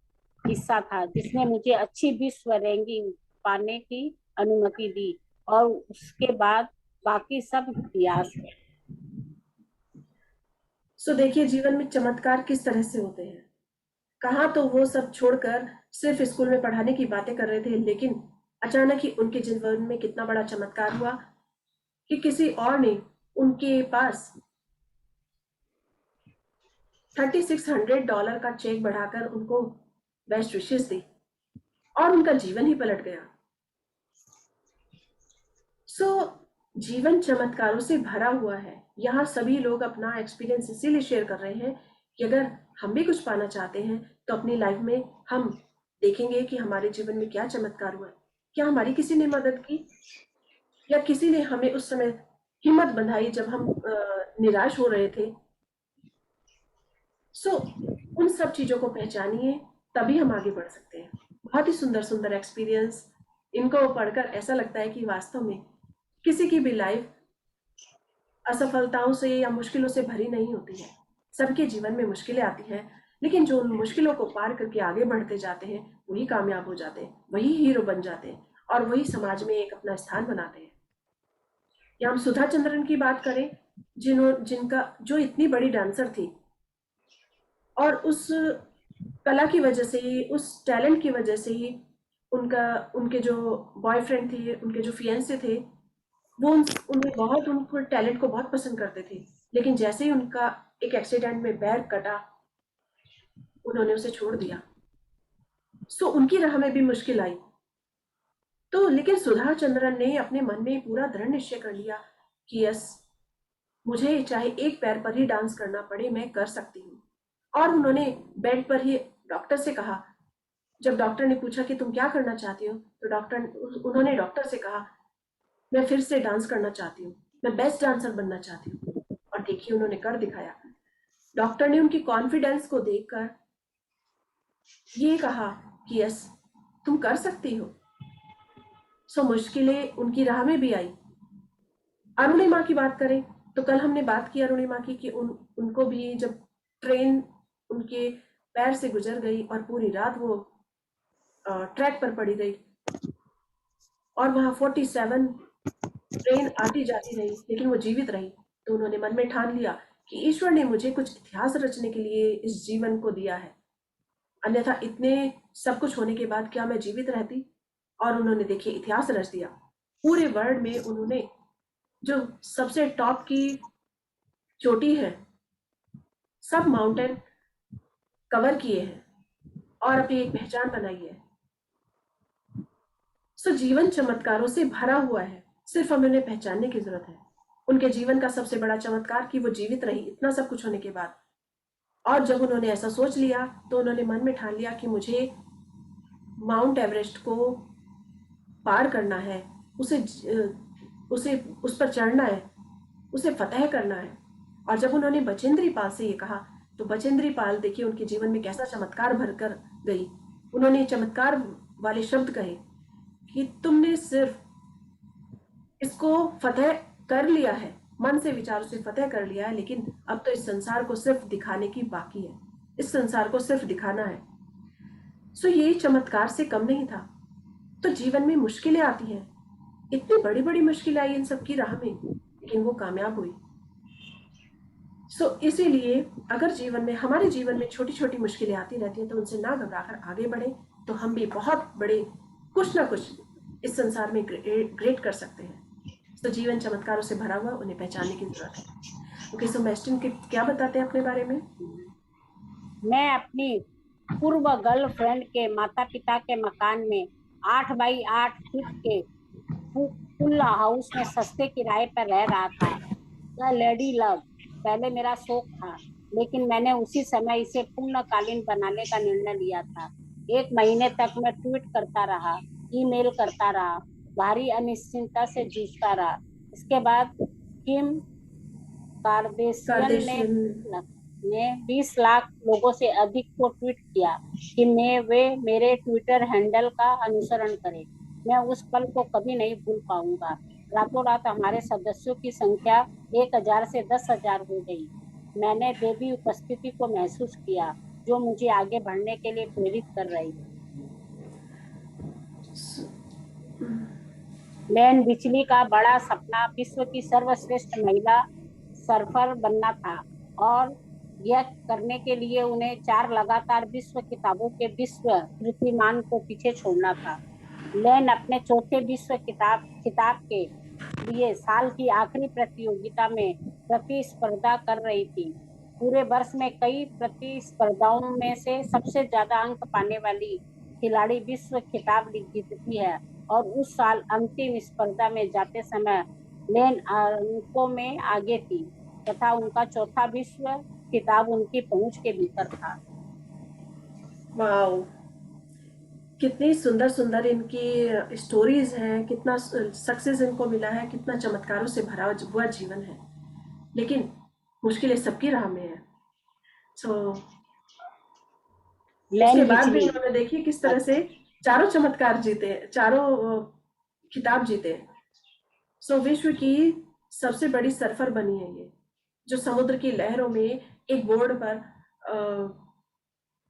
हिस्सा था, जिसने मुझे अच्छी विश्व रैंकिंग पाने की अनुमति दी, और उसके बाद बाकी सब इतिहास है। सो देखिए जीवन में चमत्कार किस तरह से होते हैं। कहाँ तो वो सब छोड़कर सिर्फ स्कूल में पढ़ाने की बातें कर रहे थे, लेकिन अचानक ही उनके जीवन में कितना बड़ा चमत्कार हुआ कि किसी और ने उनके पास $3600 का चेक बढ़ाकर उनको बेस्ट विशेष दी और उनका जीवन ही पलट गया। सो जीवन चमत्कारों से भरा हुआ है। यहाँ सभी लोग अपना एक्सपीरियंस इसीलिए शेयर कर रहे हैं कि अगर हम भी कुछ पाना चाहते हैं तो अपनी लाइफ में हम देखेंगे कि हमारे जीवन में क्या चमत्कार हुआ है। क्या हमारी किसी ने मदद की, या किसी ने हमें उस समय हिम्मत बंधाई जब हम निराश हो रहे थे। सो उन सब चीजों को पहचानिए, तभी हम आगे बढ़ सकते हैं। बहुत ही सुंदर सुंदर एक्सपीरियंस, इनको पढ़कर ऐसा लगता है कि वास्तव में किसी की भी लाइफ असफलताओं से या मुश्किलों से भरी नहीं होती है। सबके जीवन में मुश्किलें आती हैं, लेकिन जो उन मुश्किलों को पार करके आगे बढ़ते जाते हैं वही कामयाब हो जाते हैं, वही हीरो बन जाते हैं और वही समाज में एक अपना स्थान बनाते हैं। या हम सुधा चंद्रन की बात करें, जो इतनी बड़ी डांसर थी और उस कला की वजह से ही, उस टैलेंट की वजह से ही उनके जो बॉयफ्रेंड थे, उनके जो फियांसे थे, वो उनको टैलेंट को बहुत पसंद करते थे। लेकिन जैसे ही उनका एक एक्सीडेंट में पैर कटा, उन्होंने उसे छोड़ दिया। सो उनकी राह में भी मुश्किल आई। तो लेकिन सुधा चंद्रन ने अपने मन में पूरा दृढ़ निश्चय कर लिया कि यस, मुझे चाहे एक पैर पर ही डांस करना पड़े, मैं कर सकती हूँ। और उन्होंने बेड पर ही डॉक्टर से कहा, जब डॉक्टर ने पूछा कि तुम क्या करना चाहती हो, तो उन्होंने डॉक्टर से कहा, मैं फिर से डांस करना चाहती हूँ, मैं बेस्ट डांसर बनना चाहती हूँ। और देखिए उन्होंने कर दिखाया। डॉक्टर ने उनकी कॉन्फिडेंस को देखकर ये कहा कि यस, तुम कर सकती हो। सो मुश्किलें उनकी राह में भी आई। अरुणिमा की बात करें तो कल हमने बात की अरुणिमा की कि उनको भी जब ट्रेन उनके पैर से गुजर गई और पूरी रात वो ट्रैक पर पड़ी रही और वहां 47 ट्रेन आती जाती रही, लेकिन वो जीवित रही। तो उन्होंने मन में ठान लिया कि ईश्वर ने मुझे कुछ इतिहास रचने के लिए इस जीवन को दिया है, अन्यथा इतने सब कुछ होने के बाद क्या मैं जीवित रहती। और उन्होंने देखिए इतिहास रच दिया। पूरे वर्ल्ड में उन्होंने जो सबसे टॉप की चोटी है, सब माउंटेन कवर किए हैं और अपनी एक पहचान बनाई है। सो जीवन चमत्कारों से भरा हुआ है, सिर्फ हमें उन्हें पहचानने की जरूरत है। उनके जीवन का सबसे बड़ा चमत्कार कि वो जीवित रही इतना सब कुछ होने के बाद। और जब उन्होंने ऐसा सोच लिया तो उन्होंने मन में ठान लिया कि मुझे माउंट एवरेस्ट को पार करना है, उसे उस पर चढ़ना है, उसे फतेह करना है। और जब उन्होंने बचेंद्री पाल से ये कहा तो बचेंद्री पाल देखिए उनके जीवन में कैसा चमत्कार भरकर गई। उन्होंने चमत्कार वाले शब्द कहे कि तुमने सिर्फ इसको फतेह कर लिया है, मन से विचारों से फतेह कर लिया है, लेकिन अब तो इस संसार को सिर्फ दिखाने की बाकी है, इस संसार को सिर्फ दिखाना है। सो ये चमत्कार से कम नहीं था। तो जीवन में मुश्किलें आती हैं, इतनी बड़ी बड़ी मुश्किलें आई इन सबकी राह में, लेकिन वो कामयाब हुई। सो इसीलिए अगर हमारे जीवन में छोटी छोटी मुश्किलें आती रहती हैं तो उनसे ना घबराकर आगे बढ़े, तो हम भी बहुत बड़े कुछ ना कुछ इस संसार में ग्रेट कर सकते हैं। तो जीवन चमत्कारों से भरा हुआ, उन्हें पहचानने की जरूरत है। ओके, सो मैस्टिन के क्या बताते हैं अपने बारे में? मैं अपनी पूर्व गर्लफ्रेंड के माता पिता के मकान में 8 बाई 8 फीट के फुल हाउस में सस्ते किराए पर रह रहा था। यह लेडी लव पहले मेरा शौक था, लेकिन मैंने उसी समय इसे पूर्णकालीन बनाने का निर्णय लिया था। 1 महीने तक मैं ट्वीट करता रहा, ईमेल करता रहा, भारी अनिश्चितता से जूझता रहा। इसके बाद किम कार्दाशियन ने 20 लाख लोगों से अधिक को ट्वीट किया कि वे मेरे ट्विटर हैंडल का अनुसरण करें। मैं उस पल को कभी नहीं भूल पाऊंगा। रातों रात हमारे सदस्यों की संख्या 1000 से 10,000 हो गई। मैंने देवी उपस्थिति को महसूस किया जो मुझे आगे बढ़ने के लिए प्रेरित कर रही। लेन बिचली का बड़ा सपना विश्व की सर्वश्रेष्ठ महिला सर्फर बनना था और यह करने के लिए उन्हें 4 लगातार विश्व किताबों के विश्व कीर्तिमान को पीछे छोड़ना था। लेन अपने चौथे विश्व खिताब के लिए साल की आखिरी प्रतियोगिता में प्रतिस्पर्धा कर रही थी। पूरे वर्ष में कई प्रतिस्पर्धाओं में से सबसे ज्यादा अंक पाने वाली खिलाड़ी विश्व खिताब जीतती है और उस साल अंतिम स्पर्धा में जाते समय लेन अंकों में आगे थी तथा उनका चौथा विश्व खिताब उनकी पहुंच के भीतर था। वाओ, कितनी सुंदर सुंदर इनकी स्टोरीज हैं, कितना सक्सेस इनको मिला है, कितना चमत्कारों से भरा हुआ जीवन है, लेकिन मुश्किलें सबकी राह में है। सो उसके लेन बाद भी बिचली इन्होंने देखिए किस तरह से चारों चमत्कार जीते, चारों खिताब जीते। सो विश्व की सबसे बड़ी सर्फर बनी है ये, जो समुद्र की लहरों में एक बोर्ड पर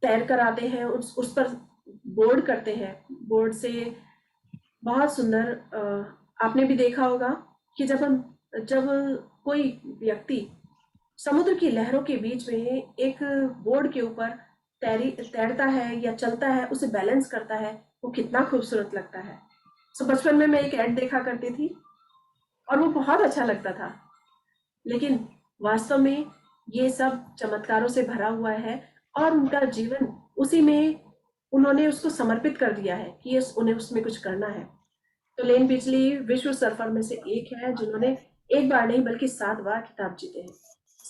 तैर कर आते हैं, उस पर बोर्ड करते हैं। बोर्ड से बहुत सुंदर आपने भी देखा होगा कि जब कोई व्यक्ति समुद्र की लहरों के बीच में एक बोर्ड के ऊपर तैरता है या चलता है, उसे बैलेंस करता है, वो कितना खूबसूरत लगता है। सो बचपन में मैं एक ऐड देखा करती थी और वो बहुत अच्छा लगता था, लेकिन वास्तव में ये सब चमत्कारों से भरा हुआ है और उनका जीवन उसी में उन्होंने उसको समर्पित कर दिया है कि ये उन्हें उसमें कुछ करना है। तो लेन बिचली विश्व सर्फर में से एक है जिन्होंने एक बार नहीं बल्कि 7 बार खिताब जीते हैं।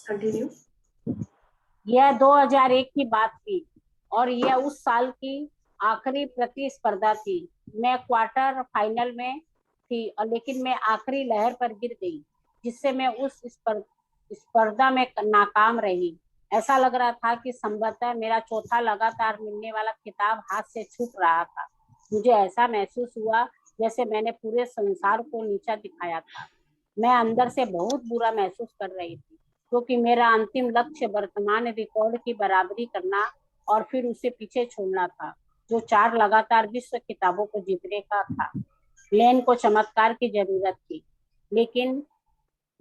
कंटिन्यू। यह 2001 की बात थी और यह उस साल की आखिरी प्रतिस्पर्धा थी। मैं क्वार्टर फाइनल में थी और लेकिन मैं आखिरी लहर पर गिर गई जिससे मैं उस स्पर्धा में नाकाम रही। ऐसा लग रहा था कि संभवतः मेरा चौथा लगातार मिलने वाला खिताब हाथ से छूट रहा था। मुझे ऐसा महसूस हुआ जैसे मैंने पूरे संसार को नीचा दिखाया था। मैं अंदर से बहुत बुरा महसूस कर रही थी क्योंकि मेरा अंतिम लक्ष्य वर्तमान रिकॉर्ड की बराबरी करना और फिर उसे पीछे छोड़ना था जो 4 लगातार विश्व किताबों को जीतने का था। लेन को चमत्कार की जरूरत थी, लेकिन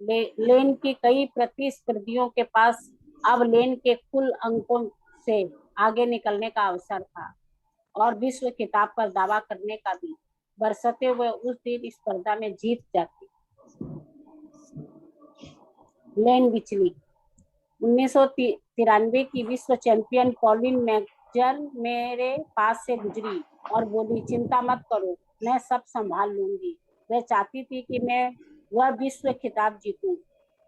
लेन की कई प्रतिस्पर्धियों के पास अब लेन के कुल अंकों से आगे निकलने का अवसर था और विश्व खिताब पर दावा करने का भी, बरसते हुए उस दिन स्पर्धा में जीत जाती। लेन बिचली 1993 की विश्व चैंपियन पॉलिन मैक्जर मेरे पास से गुजरी और बोली, चिंता मत करो, मैं सब संभाल लूंगी। वह चाहती थी कि मैं वह विश्व खिताब जीतूं।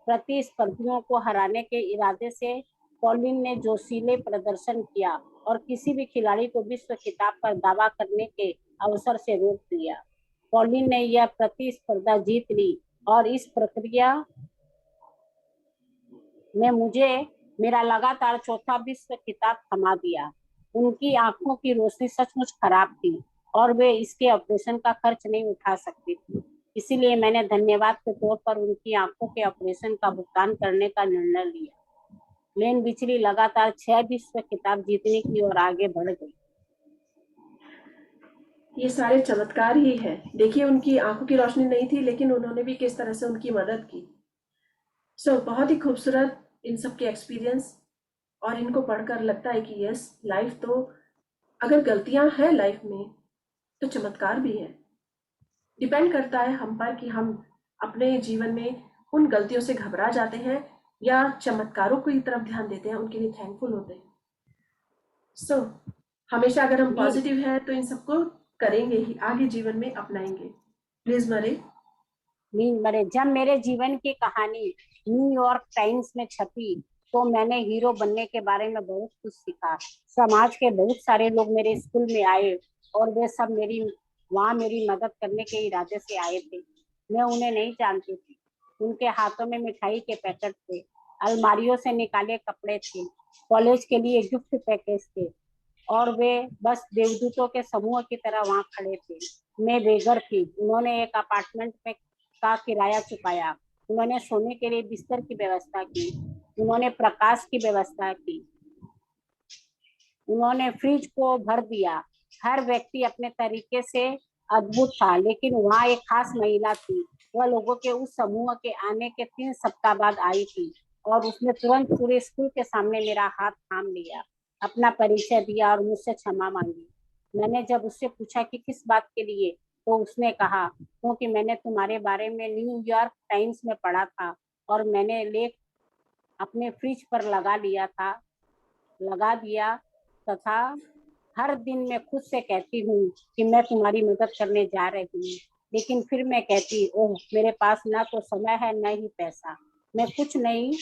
प्रतिस्पर्धियों को हराने के इरादे से पॉलिन ने जोशीले प्रदर्शन किया और किसी भी खिलाड़ी को विश्व खिताब पर दावा करने के अवसर से रोक दिया। पॉलिन ने यह प्रतिस्पर्धा जीत ली और इस प्रक्रिया ने मुझे मेरा लगातार चौथा विश्व खिताब थमा दिया। उनकी आंखों की रोशनी सचमुच खराब थी और वे इसके ऑपरेशन का खर्च नहीं उठा सकती थी। इसीलिए मैंने धन्यवाद के तौर पर उनकी आंखों के ऑपरेशन का भुगतान करने का निर्णय लिया। लेन बिचली लगातार 6 विश्व खिताब जीतने की ओर आगे बढ़ गई। ये सारे चमत्कार ही है। देखिए, उनकी आंखों की रोशनी नहीं थी, लेकिन उन्होंने भी किस तरह से उनकी मदद की। बहुत ही खूबसूरत इन सब के एक्सपीरियंस, और इनको पढ़कर लगता है कि यस, लाइफ तो अगर गलतियां हैं लाइफ में तो चमत्कार भी है। डिपेंड करता है हम पर कि हम अपने जीवन में उन गलतियों से घबरा जाते हैं या चमत्कारों की तरफ ध्यान देते हैं, उनके लिए थैंकफुल होते हैं। हमेशा अगर हम पॉजिटिव हैं तो इन सबको करेंगे ही, आगे जीवन में अपनाएंगे। प्लीज मरे। जब मेरे जीवन की कहानी न्यूयॉर्क टाइम्स में छपी तो मैंने हीरो बनने के बारे में बहुत कुछ सीखा। समाज के बहुत सारे लोग मेरे स्कूल में आए और वे सब मेरी मदद करने के इरादे से आए थे। मैं उन्हें नहीं जानती थी। उनके हाथों में मिठाई के पैकेट थे, अलमारियों से निकाले कपड़े थे, कॉलेज के लिए गिफ्ट पैकेज थे और वे बस देवदूतों के समूह की तरह वहां खड़े थे। मैं बेघर थी। उन्होंने एक अपार्टमेंट में का किराया चुकाया, उन्होंने सोने के लिए बिस्तर की व्यवस्था की, उन्होंने प्रकाश की व्यवस्था की, उन्होंने फ्रिज को भर दिया। हर व्यक्ति अपने तरीके से अद्भुत था, लेकिन वहाँ एक खास महिला थी। वह लोगों के उस समूह के आने के 3 सप्ताह बाद आई थी और उसने तुरंत पूरे स्कूल के सामने मेरा हाथ थाम लिया, अपना परिचय दिया और मुझसे क्षमा मांगी। मैंने जब उससे पूछा कि किस बात के लिए, तो उसने कहा, क्योंकि मैंने तुम्हारे बारे में न्यूयॉर्क टाइम्स में पढ़ा था और मैंने लेख अपने फ्रिज पर लगा दिया तथा हर दिन मैं खुद से कहती हूँ कि मैं तुम्हारी मदद करने जा रही हूँ, लेकिन फिर मैं कहती, ओह मेरे पास ना तो समय है न ही पैसा, मैं कुछ नहीं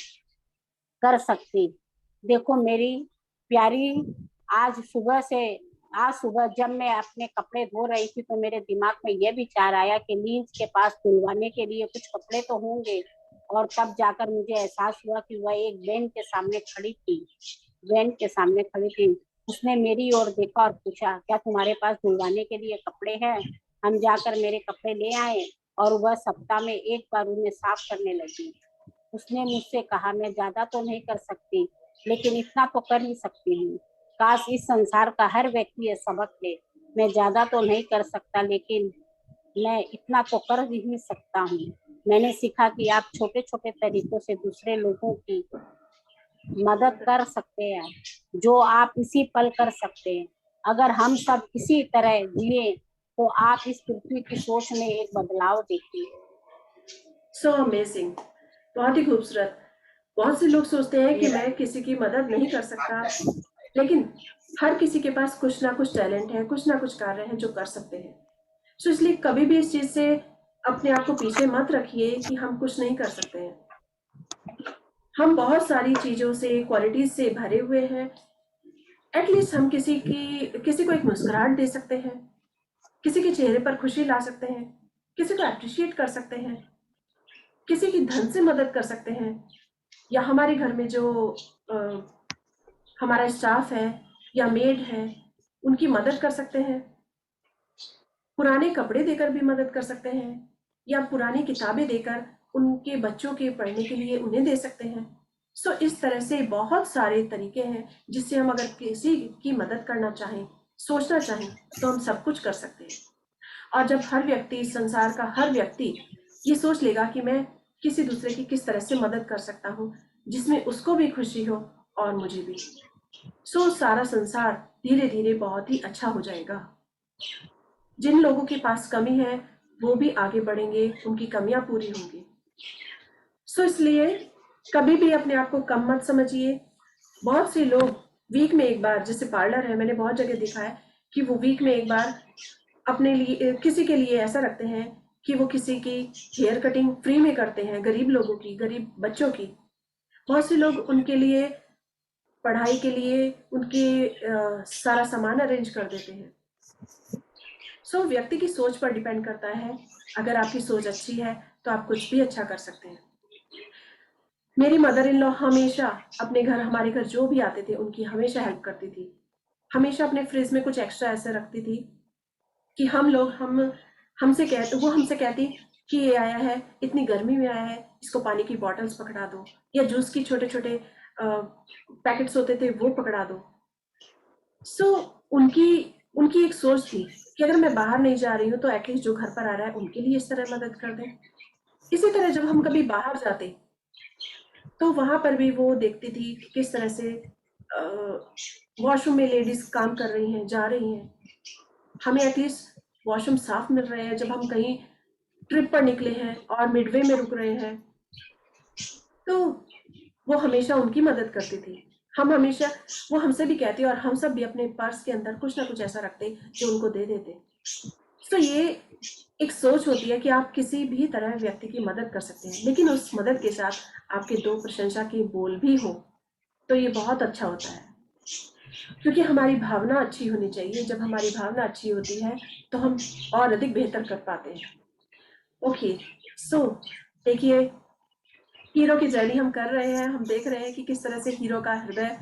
कर सकती। देखो मेरी प्यारी, आज सुबह जब मैं अपने कपड़े धो रही थी तो मेरे दिमाग में यह विचार आया कि लींच के पास धुलवाने के लिए कुछ कपड़े तो होंगे, और तब जाकर मुझे एहसास हुआ कि वह एक वैन के सामने खड़ी थी। उसने मेरी ओर देखा और पूछा, क्या तुम्हारे पास धुलवाने के लिए कपड़े हैं? हम जाकर मेरे कपड़े ले आए और वह सप्ताह में एक बार उन्हें साफ करने लगी। उसने मुझसे कहा, मैं ज्यादा तो नहीं कर सकती, लेकिन इतना तो कर ही सकती हूँ। काश इस संसार का हर व्यक्ति ये सबक ले। मैं ज्यादा तो नहीं कर सकता, लेकिन मैं इतना तो कर ही सकता हूँ। मैंने सीखा कि आप छोटे छोटे तरीकों से दूसरे लोगों की मदद कर सकते हैं, जो आप इसी पल कर सकते हैं। अगर हम सब इसी तरह जिए तो आप इस पृथ्वी की सोच में एक बदलाव देखिए। सो अमेजिंग, बहुत ही खूबसूरत। बहुत से लोग सोचते हैं कि मैं किसी की मदद नहीं कर सकता, लेकिन हर किसी के पास कुछ ना कुछ टैलेंट है, कुछ ना कुछ कार्य है जो कर सकते हैं। सो इसलिए कभी भी इस चीज से अपने आप को पीछे मत रखिए कि हम कुछ नहीं कर सकते हैं। हम बहुत सारी चीजों से, क्वालिटीज से भरे हुए हैं। एटलीस्ट हम किसी को एक मुस्कुराहट दे सकते हैं, किसी के चेहरे पर खुशी ला सकते हैं, किसी को अप्रिशिएट कर सकते हैं, किसी की धन से मदद कर सकते हैं, या हमारे घर में जो हमारा स्टाफ है या मेड है उनकी मदद कर सकते हैं, पुराने कपड़े देकर भी मदद कर सकते हैं, या पुरानी किताबें देकर उनके बच्चों के पढ़ने के लिए उन्हें दे सकते हैं। सो इस तरह से बहुत सारे तरीके हैं जिससे हम अगर किसी की मदद करना चाहें, सोचना चाहें, तो हम सब कुछ कर सकते हैं। और जब हर व्यक्ति, संसार का हर व्यक्ति ये सोच लेगा कि मैं किसी दूसरे की किस तरह से मदद कर सकता हूँ जिसमें उसको भी खुशी हो और मुझे भी, सो सारा संसार धीरे धीरे बहुत ही अच्छा हो जाएगा। जिन लोगों के पास कमी है वो भी आगे बढ़ेंगे, उनकी कमियां पूरी होंगी। सो इसलिए कभी भी अपने आप को कम मत समझिए। बहुत से लोग वीक में एक बार, जैसे पार्लर है, मैंने बहुत जगह देखा है कि वो वीक में एक बार अपने लिए, किसी के लिए ऐसा रखते हैं कि वो किसी की हेयर कटिंग फ्री में करते हैं, गरीब लोगों की, गरीब बच्चों की। बहुत से लोग उनके लिए पढ़ाई के लिए उनके सारा सामान अरेंज कर देते हैं। सो व्यक्ति की सोच पर डिपेंड करता है। अगर आपकी सोच अच्छी है तो आप कुछ भी अच्छा कर सकते हैं। मेरी मदर इन लॉ हमेशा अपने घर, हमारे घर जो भी आते थे उनकी हमेशा हेल्प करती थी। हमेशा अपने फ्रिज में कुछ एक्स्ट्रा ऐसे रखती थी कि वो हमसे कहती कि ये आया है, इतनी गर्मी में आया है, इसको पानी की बॉटल्स पकड़ा दो, या जूस की छोटे छोटे पैकेट्स होते थे वो पकड़ा दो। सो उनकी उनकी एक सोच थी कि अगर मैं बाहर नहीं जा रही हूँ तो एटलीस्ट जो घर पर आ रहा है उनके लिए इस तरह मदद कर दें। इसी तरह जब हम कभी बाहर जाते तो वहां पर भी वो देखती थी कि किस तरह से वॉशरूम में लेडीज काम कर रही हैं, जा रही हैं। हमें एटलीस्ट वॉशरूम साफ मिल रहे हैं जब हम कहीं ट्रिप पर निकले हैं और मिडवे में रुक रहे हैं, तो वो हमेशा उनकी मदद करती थी। वो हमसे भी कहती, और हम सब भी अपने पर्स के अंदर कुछ ना कुछ ऐसा रखते जो उनको दे देते। तो ये एक सोच होती है कि आप किसी भी तरह व्यक्ति की मदद कर सकते हैं, लेकिन उस मदद के साथ आपके दो प्रशंसा के बोल भी हो तो ये बहुत अच्छा होता है, क्योंकि हमारी भावना अच्छी होनी चाहिए। जब हमारी भावना अच्छी होती है तो हम और अधिक बेहतर कर पाते हैं। ओके, सो देखिए, हीरो की जर्नी हम कर रहे हैं। हम देख रहे हैं कि किस तरह से हीरो का हृदय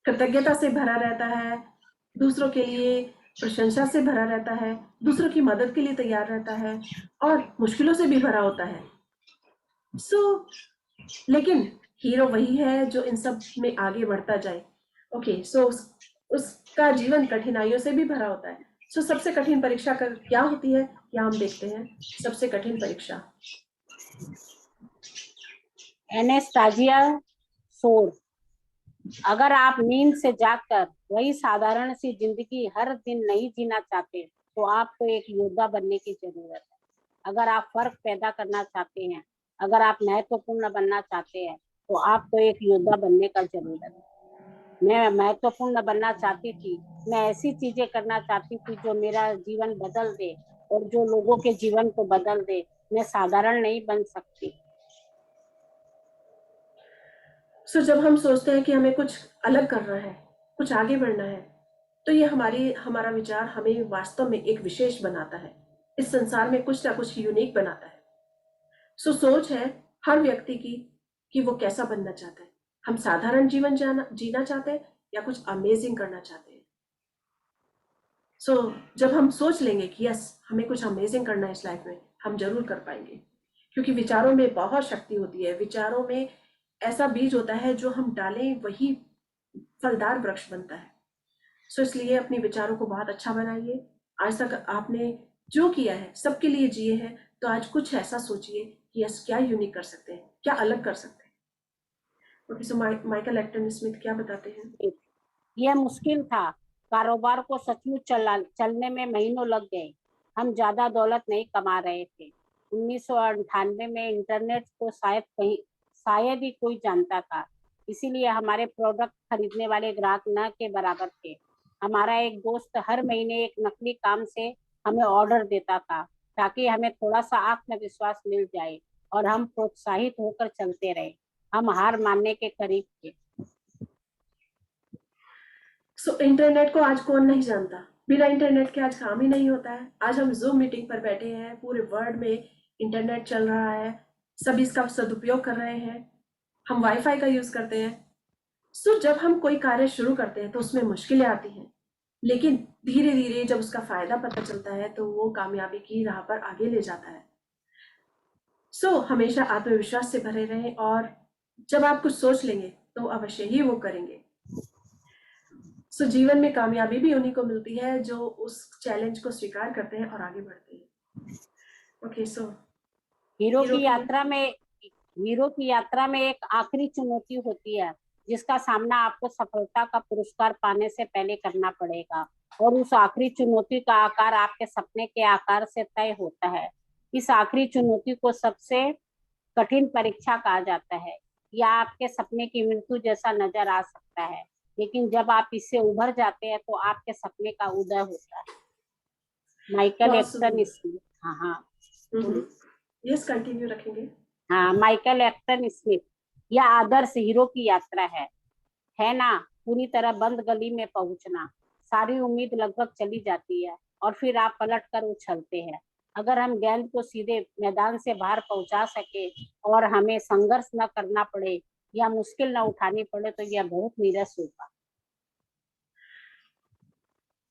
कृतज्ञता से भरा रहता है, दूसरों के लिए प्रशंसा से भरा रहता है, दूसरों की मदद के लिए तैयार रहता है और मुश्किलों से भी भरा होता है। सो लेकिन हीरो वही है जो इन सब में आगे बढ़ता जाए। ओके, सो उसका जीवन कठिनाइयों से भी भरा होता है। सो सबसे कठिन परीक्षा क्या होती है, क्या हम देखते हैं। सबसे कठिन परीक्षा एनेस्टाजिया सोर, अगर आप नींद से जागकर वही साधारण सी जिंदगी हर दिन नहीं जीना चाहते तो आपको एक योद्धा बनने की जरूरत है। अगर आप फर्क पैदा करना चाहते हैं, अगर आप महत्वपूर्ण बनना चाहते हैं तो आपको एक योद्धा बनने का जरूरत है। मैं महत्वपूर्ण बनना चाहती थी, मैं ऐसी चीजें करना चाहती थी जो मेरा जीवन बदल दे और जो लोगों के जीवन को बदल दे। मैं साधारण नहीं बन सकती। सो जब हम सोचते हैं कि हमें कुछ अलग करना है, कुछ आगे बढ़ना है, तो ये हमारा विचार हमें वास्तव में एक विशेष बनाता है, इस संसार में कुछ ना कुछ यूनिक बनाता है। सो सोच है हर व्यक्ति की कि वो कैसा बनना चाहता है। हम साधारण जीवन जीना चाहते हैं या कुछ अमेजिंग करना चाहते हैं। सो जब हम सोच लेंगे कि यस, हमें कुछ अमेजिंग करना है इस लाइफ में, हम जरूर कर पाएंगे, क्योंकि विचारों में बहुत शक्ति होती है। विचारों में ऐसा बीज होता है, जो हम डालें वही फलदार वृक्ष बनता है। सो इसलिए अपने विचारों को बहुत अच्छा बनाइए। आज तक आपने जो किया है सबके लिए जिए हैं, तो आज कुछ ऐसा सोचिए कि यस, क्या यूनिक कर सकते हैं, क्या अलग कर सकते हैं। Okay, so Michael Acton Smith क्या बताते हैं। यह मुश्किल था, कारोबार को सचमुच चलने में महीनों लग गए। हम ज्यादा दौलत नहीं कमा रहे थे। 1998 में इंटरनेट को शायद ही कोई जानता था, इसीलिए हमारे प्रोडक्ट खरीदने वाले ग्राहक न के बराबर थे। हमारा एक दोस्त हर महीने एक नकली काम से हमें ऑर्डर देता था ताकि हमें थोड़ा सा आत्मविश्वास मिल जाए और हम प्रोत्साहित होकर चलते रहे। हम हार मानने के करीब थे। सो इंटरनेट को आज कौन नहीं जानता। बिना इंटरनेट के आज काम ही नहीं होता है। आज हम जूम मीटिंग पर बैठे हैं, पूरे वर्ल्ड में इंटरनेट चल रहा है, सभी इसका सदुपयोग कर रहे हैं, हम वाईफाई का यूज करते हैं। सो जब हम कोई कार्य शुरू करते हैं तो उसमें मुश्किलें आती हैं, लेकिन धीरे धीरे जब उसका फायदा पता चलता है तो वो कामयाबी की राह पर आगे ले जाता है। सो हमेशा आत्मविश्वास से भरे रहें, और जब आप कुछ सोच लेंगे तो अवश्य ही वो करेंगे। सो जीवन में कामयाबी भी उन्हीं को मिलती है जो उस चैलेंज को स्वीकार करते हैं और आगे बढ़ते हैं। ओके, सो हीरो हीरो की की यात्रा में हीरो की यात्रा में एक आखिरी चुनौती होती है जिसका सामना आपको सफलता का पुरस्कार पाने से पहले करना पड़ेगा, और उस आखिरी चुनौती का आकार आपके सपने के आकार से तय होता है। इस आखिरी चुनौती को सबसे कठिन परीक्षा कहा जाता है। यह आपके सपने की मृत्यु जैसा नजर आ सकता है, लेकिन जब आप इससे उभर जाते हैं तो आपके सपने का उदय होता है। माइकल बहुत एक्टन सुंदर। स्मिथ। हाँ हाँ, बोलिए। यस, कंटिन्यू रखेंगे। हाँ, माइकल एक्टन स्मिथ। यह आदर्श हीरो की यात्रा है ना। पूरी तरह बंद गली में पहुंचना, सारी उम्मीद लगभग चली जाती है और फिर आप पलट कर उछलते हैं। अगर हम गेंद को सीधे मैदान से बाहर पहुंचा सके और हमें संघर्ष न करना पड़े या मुश्किल न उठानी पड़े तो यह बहुत नीरस होगा।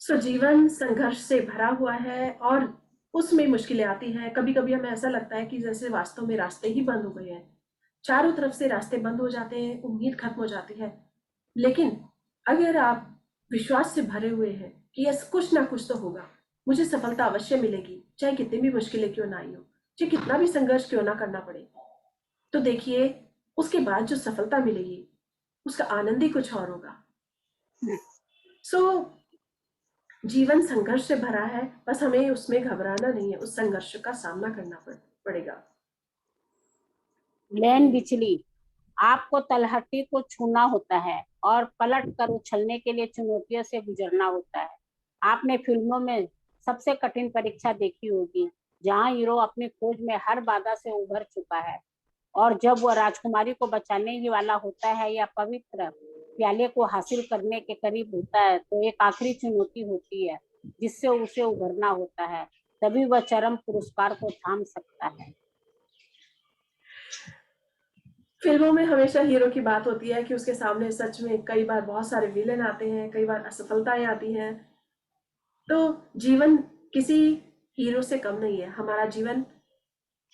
सो जीवन संघर्ष से भरा हुआ है और उसमें मुश्किलें आती हैं। कभी कभी हमें ऐसा लगता है कि जैसे वास्तव में रास्ते ही बंद हो गए हैं, चारों तरफ से रास्ते बंद हो जाते हैं, उम्मीद खत्म हो जाती है। लेकिन अगर आप विश्वास से भरे हुए हैं कि यस, कुछ ना कुछ तो होगा, मुझे सफलता अवश्य मिलेगी, चाहे कितनी भी मुश्किलें क्यों ना आई हो, चाहे कितना भी संघर्ष क्यों ना करना पड़े, तो देखिए उसके बाद जो सफलता मिलेगी उसका आनंद ही कुछ और होगा। सो जीवन संघर्ष से भरा है, बस हमें उसमें घबराना नहीं है, उस संघर्ष का सामना करना पड़ेगा। लेन बिचली, आपको तलहटी को छूना होता है और पलट कर उछलने के लिए चुनौतियों से गुजरना होता है। आपने फिल्मों में सबसे कठिन परीक्षा देखी होगी, जहां हीरो अपनी खोज में हर बाधा से उभर चुका है और जब वह राजकुमारी को बचाने ही वाला होता है या पवित्र प्याले को हासिल करने के करीब होता है तो एक आखिरी चुनौती होती है जिससे उसे उभरना होता है। तभी वह चरम पुरस्कार को थाम सकता है। फिल्मों में हमेशा हीरो की बात होती है कि उसके सामने सच में कई बार बहुत सारे विलेन आते हैं, कई बार असफलताएं आती हैं, तो जीवन किसी हीरो से कम नहीं है। हमारा जीवन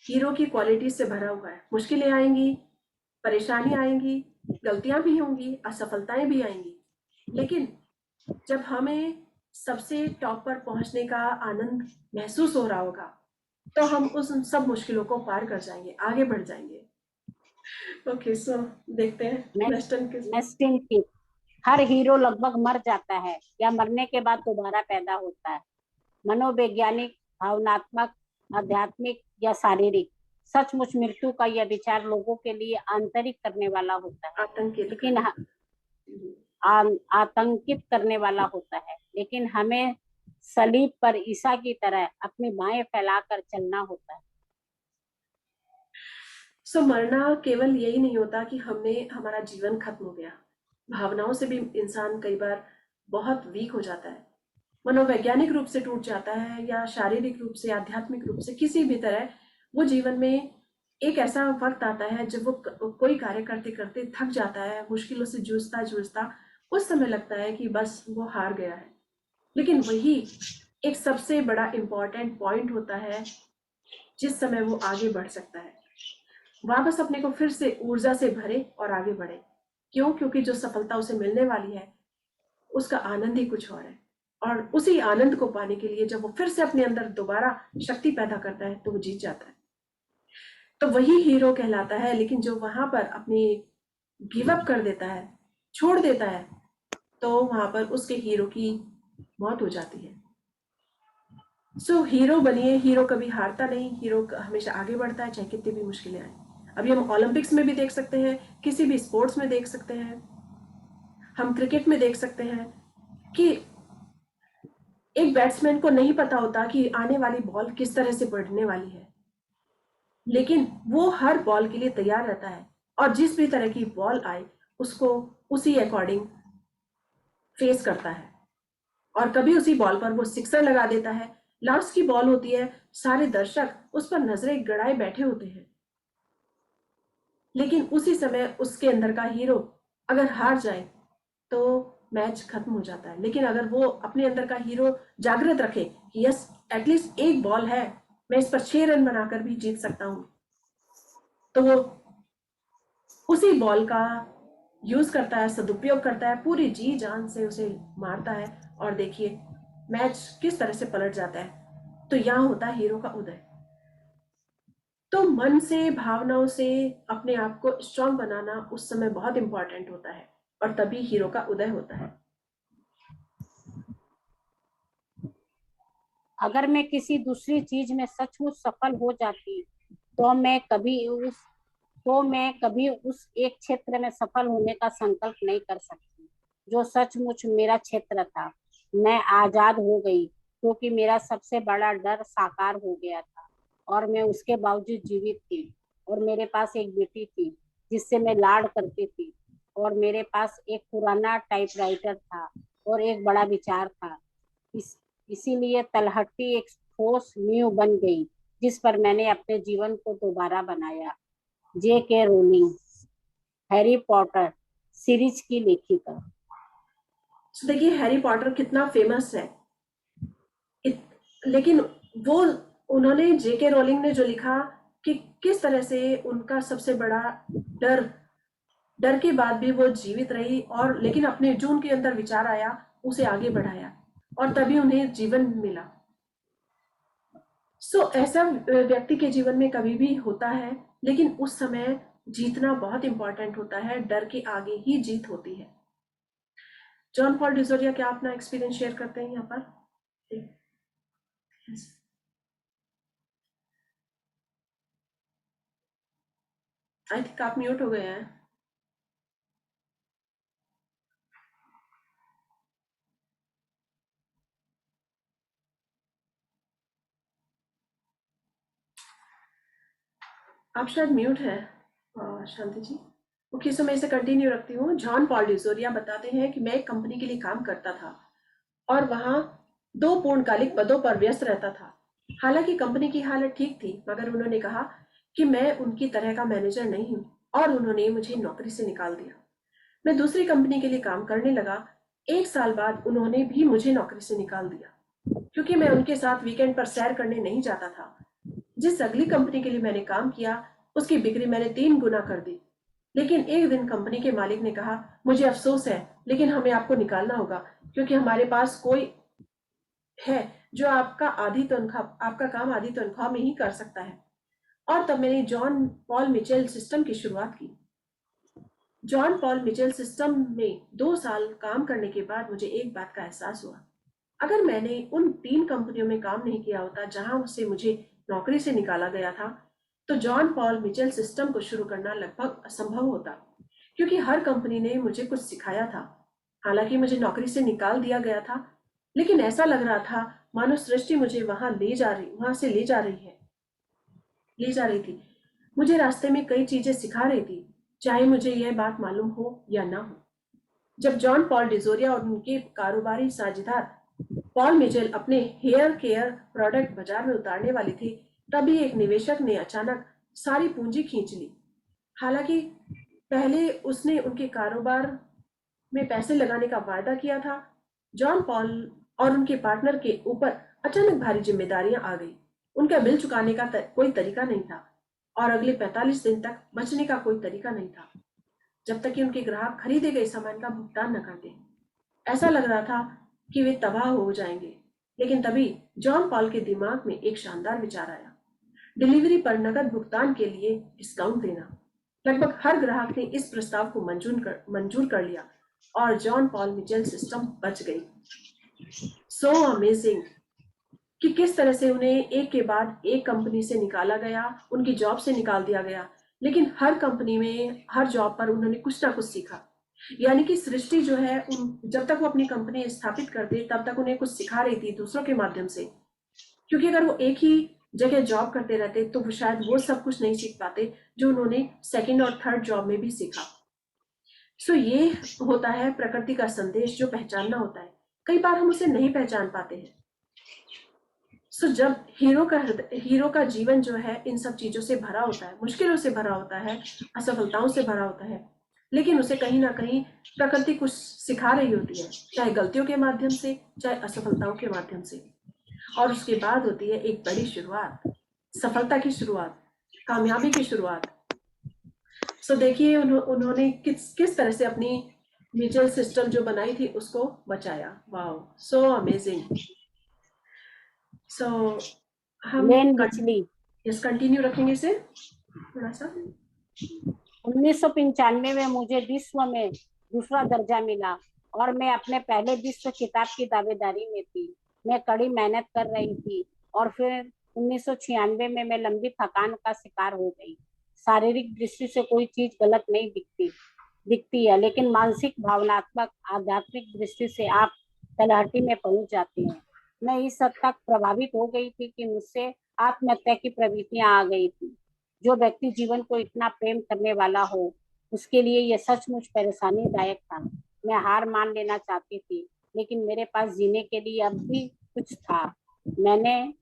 हीरो की क्वालिटी से भरा हुआ है। मुश्किलें आएंगी, परेशानी आएंगी, गलतियां भी होंगी, असफलताएं भी आएंगी, लेकिन जब हमें सबसे टॉप पर पहुंचने का आनंद महसूस हो रहा होगा तो हम उस सब मुश्किलों को पार कर जाएंगे, आगे बढ़ जाएंगे। ओके, सो देखते हैं वेस्टर्न के। नेस्टिंग की हर हीरो लगभग मर जाता है या मरने के बाद दोबारा पैदा होता है। मनोवैज्ञानिक, भावनात्मक, आध्यात्मिक या शारीरिक, सचमुच मृत्यु का यह विचार लोगों के लिए आंतरिक करने वाला होता है, आतंकित लेकिन करने। आतंकित करने वाला होता है। लेकिन हमें सलीब पर ईसा की तरह अपनी बाहें फैलाकर चलना होता है। सो मरना केवल यही नहीं होता कि हमने हमारा जीवन खत्म हो गया। भावनाओं से भी इंसान कई बार बहुत वीक हो जाता है, मनोवैज्ञानिक रूप से टूट जाता है या शारीरिक रूप से, आध्यात्मिक रूप से, किसी भी तरह वो जीवन में एक ऐसा वक्त आता है जब वो कोई कार्य करते करते थक जाता है, मुश्किलों से जूझता जूझता उस समय लगता है कि बस वो हार गया है। लेकिन वही एक सबसे बड़ा इम्पोर्टेंट पॉइंट होता है जिस समय वो आगे बढ़ सकता है, वापस अपने को फिर से ऊर्जा से भरे और आगे बढ़े। क्यों? क्योंकि जो सफलता उसे मिलने वाली है उसका आनंद ही कुछ और है, और उसी आनंद को पाने के लिए जब वो फिर से अपने अंदर दोबारा शक्ति पैदा करता है तो वो जीत जाता है। तो वही हीरो कहलाता है। लेकिन जो वहां पर अपनी गिव अप कर देता है, छोड़ देता है, तो वहां पर उसके हीरो की मौत हो जाती है। सो हीरो बनिए। हीरो कभी हारता नहीं, हीरो हमेशा आगे बढ़ता है चाहे कितनी भी मुश्किलें आए। अभी हम ओलंपिक्स में भी देख सकते हैं, किसी भी स्पोर्ट्स में देख सकते हैं, हम क्रिकेट में देख सकते हैं कि एक बैट्समैन को नहीं पता होता कि आने वाली बॉल किस तरह से पड़ने वाली है, लेकिन वो हर बॉल के लिए तैयार रहता है और जिस भी तरह की बॉल आए उसको उसी अकॉर्डिंग फेस करता है, और कभी उसी बॉल पर वो सिक्सर लगा देता है। लास्ट की बॉल होती है, सारे दर्शक उस पर नजरें गड़ाए बैठे होते हैं, लेकिन उसी समय उसके अंदर का हीरो अगर हार जाए तो मैच खत्म हो जाता है। लेकिन अगर वो अपने अंदर का हीरो जागृत रखे कि यस, एटलीस्ट एक बॉल है, मैं इस पर 6 रन बनाकर भी जीत सकता हूं, तो वो उसी बॉल का यूज करता है, सदुपयोग करता है, पूरी जी जान से उसे मारता है, और देखिए मैच किस तरह से पलट जाता है। तो यहां होता है हीरो का उदय। तो मन से, भावनाओं से अपने आप को स्ट्रांग बनाना उस समय बहुत इंपॉर्टेंट होता है, और तभी हीरो का उदय होता है। अगर मैं किसी दूसरी चीज में सचमुच सफल हो जाती तो मैं कभी उस एक क्षेत्र में सफल होने का संकल्प नहीं कर सकती जो सचमुच मेरा क्षेत्र था। मैं आजाद हो गई क्योंकि मेरा सबसे बड़ा डर साकार हो गया था और मैं उसके बावजूद जीवित थी। और मेरे पास एक बेटी थी जिससे मैं लाड करती थी, और मेरे पास एक पुराना टाइपराइटर था और एक बड़ा विचार था। इस इसीलिए तलहटी एक ठोस नींव बन गई जिस पर मैंने अपने जीवन को दोबारा बनाया। J.K. Rolling, Harry Potter series की लेखिका। तो देखिए हैरी पॉटर कितना फेमस है, लेकिन वो उन्होंने, जेके रोलिंग ने जो लिखा कि किस तरह से उनका सबसे बड़ा डर, डर के बाद भी वो जीवित रही, और लेकिन अपने जो उनके अंदर विचार आया उसे आगे बढ़ाया, और तभी उन्हें जीवन मिला। ऐसा व्यक्ति के जीवन में कभी भी होता है, लेकिन उस समय जीतना बहुत इंपॉर्टेंट होता है, डर के आगे ही जीत होती है। जॉन पॉल डिसोरिया, क्या अपना एक्सपीरियंस शेयर करते हैं यहाँ पर? आई थिंक आप म्यूट हो गए हैं। आप शायद म्यूट है शांति जी। ओके, सो मैं इसे कंटिन्यू रखती हूँ। जॉन पॉल डिसोरिया बताते हैं कि मैं एक कंपनी के लिए काम करता था और वहाँ 2 पूर्णकालिक पदों पर व्यस्त रहता था। हालांकि कंपनी की हालत ठीक थी, मगर उन्होंने कहा कि मैं उनकी तरह का मैनेजर नहीं हूँ, और उन्होंने मुझे नौकरी से निकाल दिया। मैं दूसरी कंपनी के लिए काम करने लगा। 1 साल बाद उन्होंने भी मुझे नौकरी से निकाल दिया। क्योंकि मैं उनके साथ वीकेंड पर सैर करने नहीं जाता था। जिस अगली कंपनी के लिए मैंने काम किया, उसकी बिक्री मैंने 3 गुना कर दी। लेकिन एक दिन कंपनी के मालिक ने कहा, मुझे अफसोस है, लेकिन हमें आपको निकालना होगा, क्योंकि हमारे पास कोई है जो आपका काम आधी तनख्वाह में ही कर सकता है। और तब मैंने जॉन पॉल मिचेल सिस्टम की शुरुआत की। जॉन पॉल मिचेल सिस्टम में 2 साल काम करने के बाद मुझे एक बात का एहसास हुआ। अगर मैंने उन 3 कंपनियों में काम नहीं किया होता जहां से मुझे नौकरी से निकाला गया था, तो जॉन पॉल मिचेल सिस्टम को शुरू करना लगभग असंभव होता, क्योंकि हर कंपनी ने मुझे कुछ सिखाया था। हालांकि मुझे नौकरी से निकाल दिया गया था, लेकिन ऐसा लग रहा था मानो सृष्टि मुझे वहां से ले जा रही थी। मुझे रास्ते में कई चीजें सिखा रही थी, चाहे मुझे यह बात मालूम हो या ना हो। जब जॉन पॉल डिजोरिया और उनके कारोबारी साझेदार पॉल मिचेल अपने हेयर केयर प्रोडक्ट बाजार में उतारने वाले थे, तभी एक निवेशक ने अचानक सारी पूंजी खींच ली। हालांकि पहले उसने उनके कारोबार में पैसे लगाने का वायदा किया था, जॉन पॉल और उनके पार्टनर के ऊपर अचानक भारी जिम्मेदारियां आ गई। उनका बिल चुकाने का कोई तरीका नहीं था, और अगले 45 दिन तक बचने का कोई तरीका नहीं था, जब तक कि उनके ग्राहक खरीदे गए सामान का भुगतान न कर दें। ऐसा लग रहा था कि वे तबाह हो जाएंगे। लेकिन तभी जॉन पॉल के दिमाग में एक शानदार विचार आया, डिलीवरी पर नकद भुगतान के लिए डिस्काउंट देना। लगभग हर ग्राहक ने इस प्रस्ताव को मंजूर कर लिया, और जॉन पॉल मिचेल सिस्टम बच गई। सो अमेजिंग कि किस तरह से उन्हें एक के बाद एक कंपनी से निकाला गया, उनकी जॉब से निकाल दिया गया, लेकिन हर कंपनी में हर जॉब पर उन्होंने कुछ ना कुछ सीखा। यानी कि सृष्टि जो है, जब तक वो अपनी कंपनी स्थापित करते तब तक उन्हें कुछ सिखा रही थी दूसरों के माध्यम से, क्योंकि अगर वो एक ही जगह जॉब करते रहते तो वो शायद वो सब कुछ नहीं सीख पाते जो उन्होंने सेकंड और थर्ड जॉब में भी सीखा। सो ये होता है प्रकृति का संदेश जो पहचानना होता है। कई बार हम उसे नहीं पहचान पाते हैं। सो जब हीरो का जीवन जो है इन सब चीजों से भरा होता है, मुश्किलों से भरा होता है, असफलताओं से भरा होता है, लेकिन उसे कहीं ना कहीं प्रकृति कुछ सिखा रही होती है, चाहे गलतियों के माध्यम से, चाहे असफलताओं के माध्यम से। और उसके बाद होती है एक बड़ी शुरुआत, सफलता की शुरुआत, कामयाबी की शुरुआत। सो देखिए उन्होंने किस तरह से अपनी मिचेल सिस्टम जो बनाई थी उसको बचाया। Wow, so amazing. सो हम लेन बिचली कंटिन्यू रखेंगे इसे थोड़ा सा। 1995 में मुझे विश्व में दूसरा दर्जा मिला और मैं अपने पहले विश्व खिताब की दावेदारी में थी। मैं कड़ी मेहनत कर रही थी और फिर 1996 में मैं लंबी थकान का शिकार हो गई। शारीरिक दृष्टि से कोई चीज गलत नहीं दिखती है, लेकिन मानसिक, भावनात्मक, आध्यात्मिक दृष्टि से आप तलहटी में पहुंच जाते हैं। मैं इस हद तक प्रभावित हो गई थी कि मुझसे आत्महत्या की प्रवृत्तियां आ गई थी। जो व्यक्ति जीवन को इतना प्रेम करने वाला हो, उसके लिए यह सचमुच परेशानीदायक था। मैं हार मान लेना चाहती थी, लेकिन मेरे पास जीने के लिए अब भी कुछ था। मैंने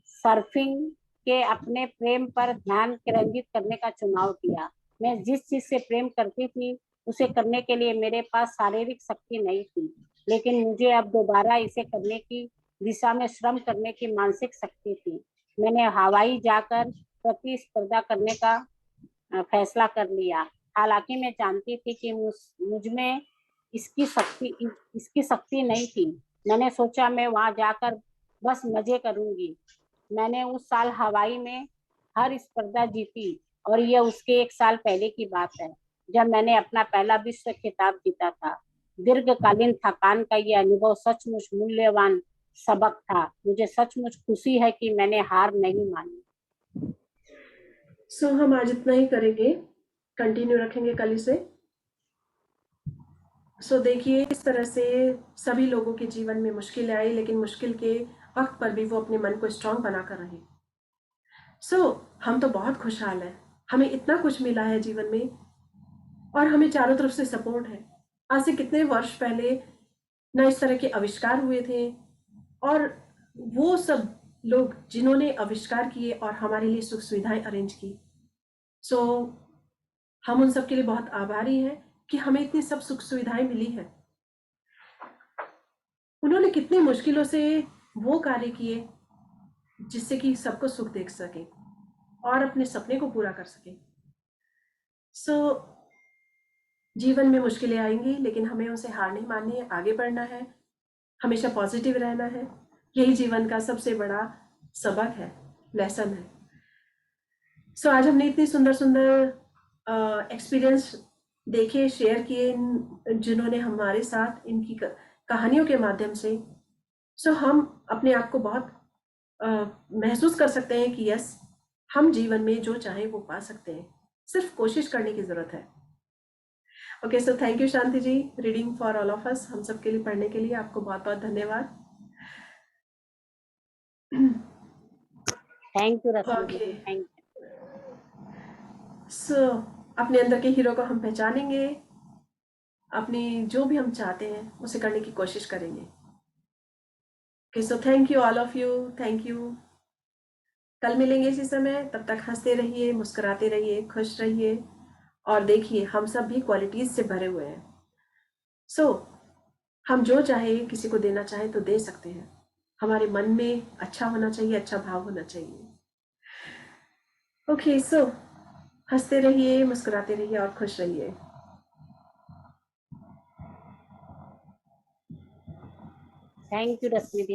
सर्फिंग के अपने प्रेम पर ध्यान केंद्रित करने का चुनाव किया। मैं जिस चीज से प्रेम करती थी उसे करने के लिए मेरे पास शारीरिक शक्ति नहीं थी, लेकिन मुझे अब दोबारा इसे करने की दिशा में श्रम करने की मानसिक शक्ति थी। मैंने हवाई जाकर प्रतिस्पर्धा करने का फैसला कर लिया। हालांकि मैं जानती थी कि मुझ में इसकी शक्ति नहीं थी। मैंने सोचा मैं वहां जाकर बस मजे करूंगी। मैंने उस साल हवाई में हर स्पर्धा जीती, और यह उसके 1 साल पहले की बात है जब मैंने अपना पहला विश्व खिताब जीता था। दीर्घकालीन थकान का यह अनुभव सचमुच मूल्यवान सबक था। मुझे सचमुच खुशी है कि मैंने हार नहीं मानी। सो हम आज इतना ही करेंगे, कंटिन्यू रखेंगे कल इसे। सो देखिए इस तरह से सभी लोगों के जीवन में मुश्किलें आई, लेकिन मुश्किल के वक्त पर भी वो अपने मन को स्ट्रांग बना कर रहे। सो हम तो बहुत खुशहाल हैं, हमें इतना कुछ मिला है जीवन में, और हमें चारों तरफ से सपोर्ट है। आज से कितने वर्ष पहले न इस तरह के आविष्कार हुए थे, और वो सब लोग जिन्होंने आविष्कार किए और हमारे लिए सुख सुविधाएं अरेंज की। सो हम उन सब के लिए बहुत आभारी हैं कि हमें इतनी सब सुख सुविधाएं मिली हैं। उन्होंने कितनी मुश्किलों से वो कार्य किए जिससे कि सबको सुख देख सके और अपने सपने को पूरा कर सके। सो जीवन में मुश्किलें आएंगी, लेकिन हमें उनसे हार नहीं माननी है, आगे बढ़ना है, हमेशा पॉजिटिव रहना है। यही जीवन का सबसे बड़ा सबक है, लेसन है। सो आज हमने इतनी सुंदर सुंदर एक्सपीरियंस देखे, शेयर किए, जिन्होंने हमारे साथ इनकी कहानियों के माध्यम से। सो हम अपने आप को बहुत महसूस कर सकते हैं कि यस, हम जीवन में जो चाहे वो पा सकते हैं, सिर्फ कोशिश करने की जरूरत है। Okay, so thank you Shanti ji, reading for all of us, हम सबके लिए पढ़ने के लिए आपको बहुत बहुत धन्यवाद। थैंक यू रश्मि ओके, दीदी, थैंक सो अपने अंदर के हीरो को हम पहचानेंगे, अपनी जो भी हम चाहते हैं उसे करने की कोशिश करेंगे। Okay, so thank you all of you, thank you. कल मिलेंगे इसी समय, तब तक हंसते रहिए, मुस्कुराते रहिए, खुश रहिए, और देखिए हम सब भी क्वालिटीज से भरे हुए हैं। सो हम जो चाहे किसी को देना चाहे तो दे सकते हैं। हमारे मन में अच्छा होना चाहिए, अच्छा भाव होना चाहिए। ओके, सो हंसते रहिए, मुस्कुराते रहिए और खुश रहिए। यू रश्मि दीदी।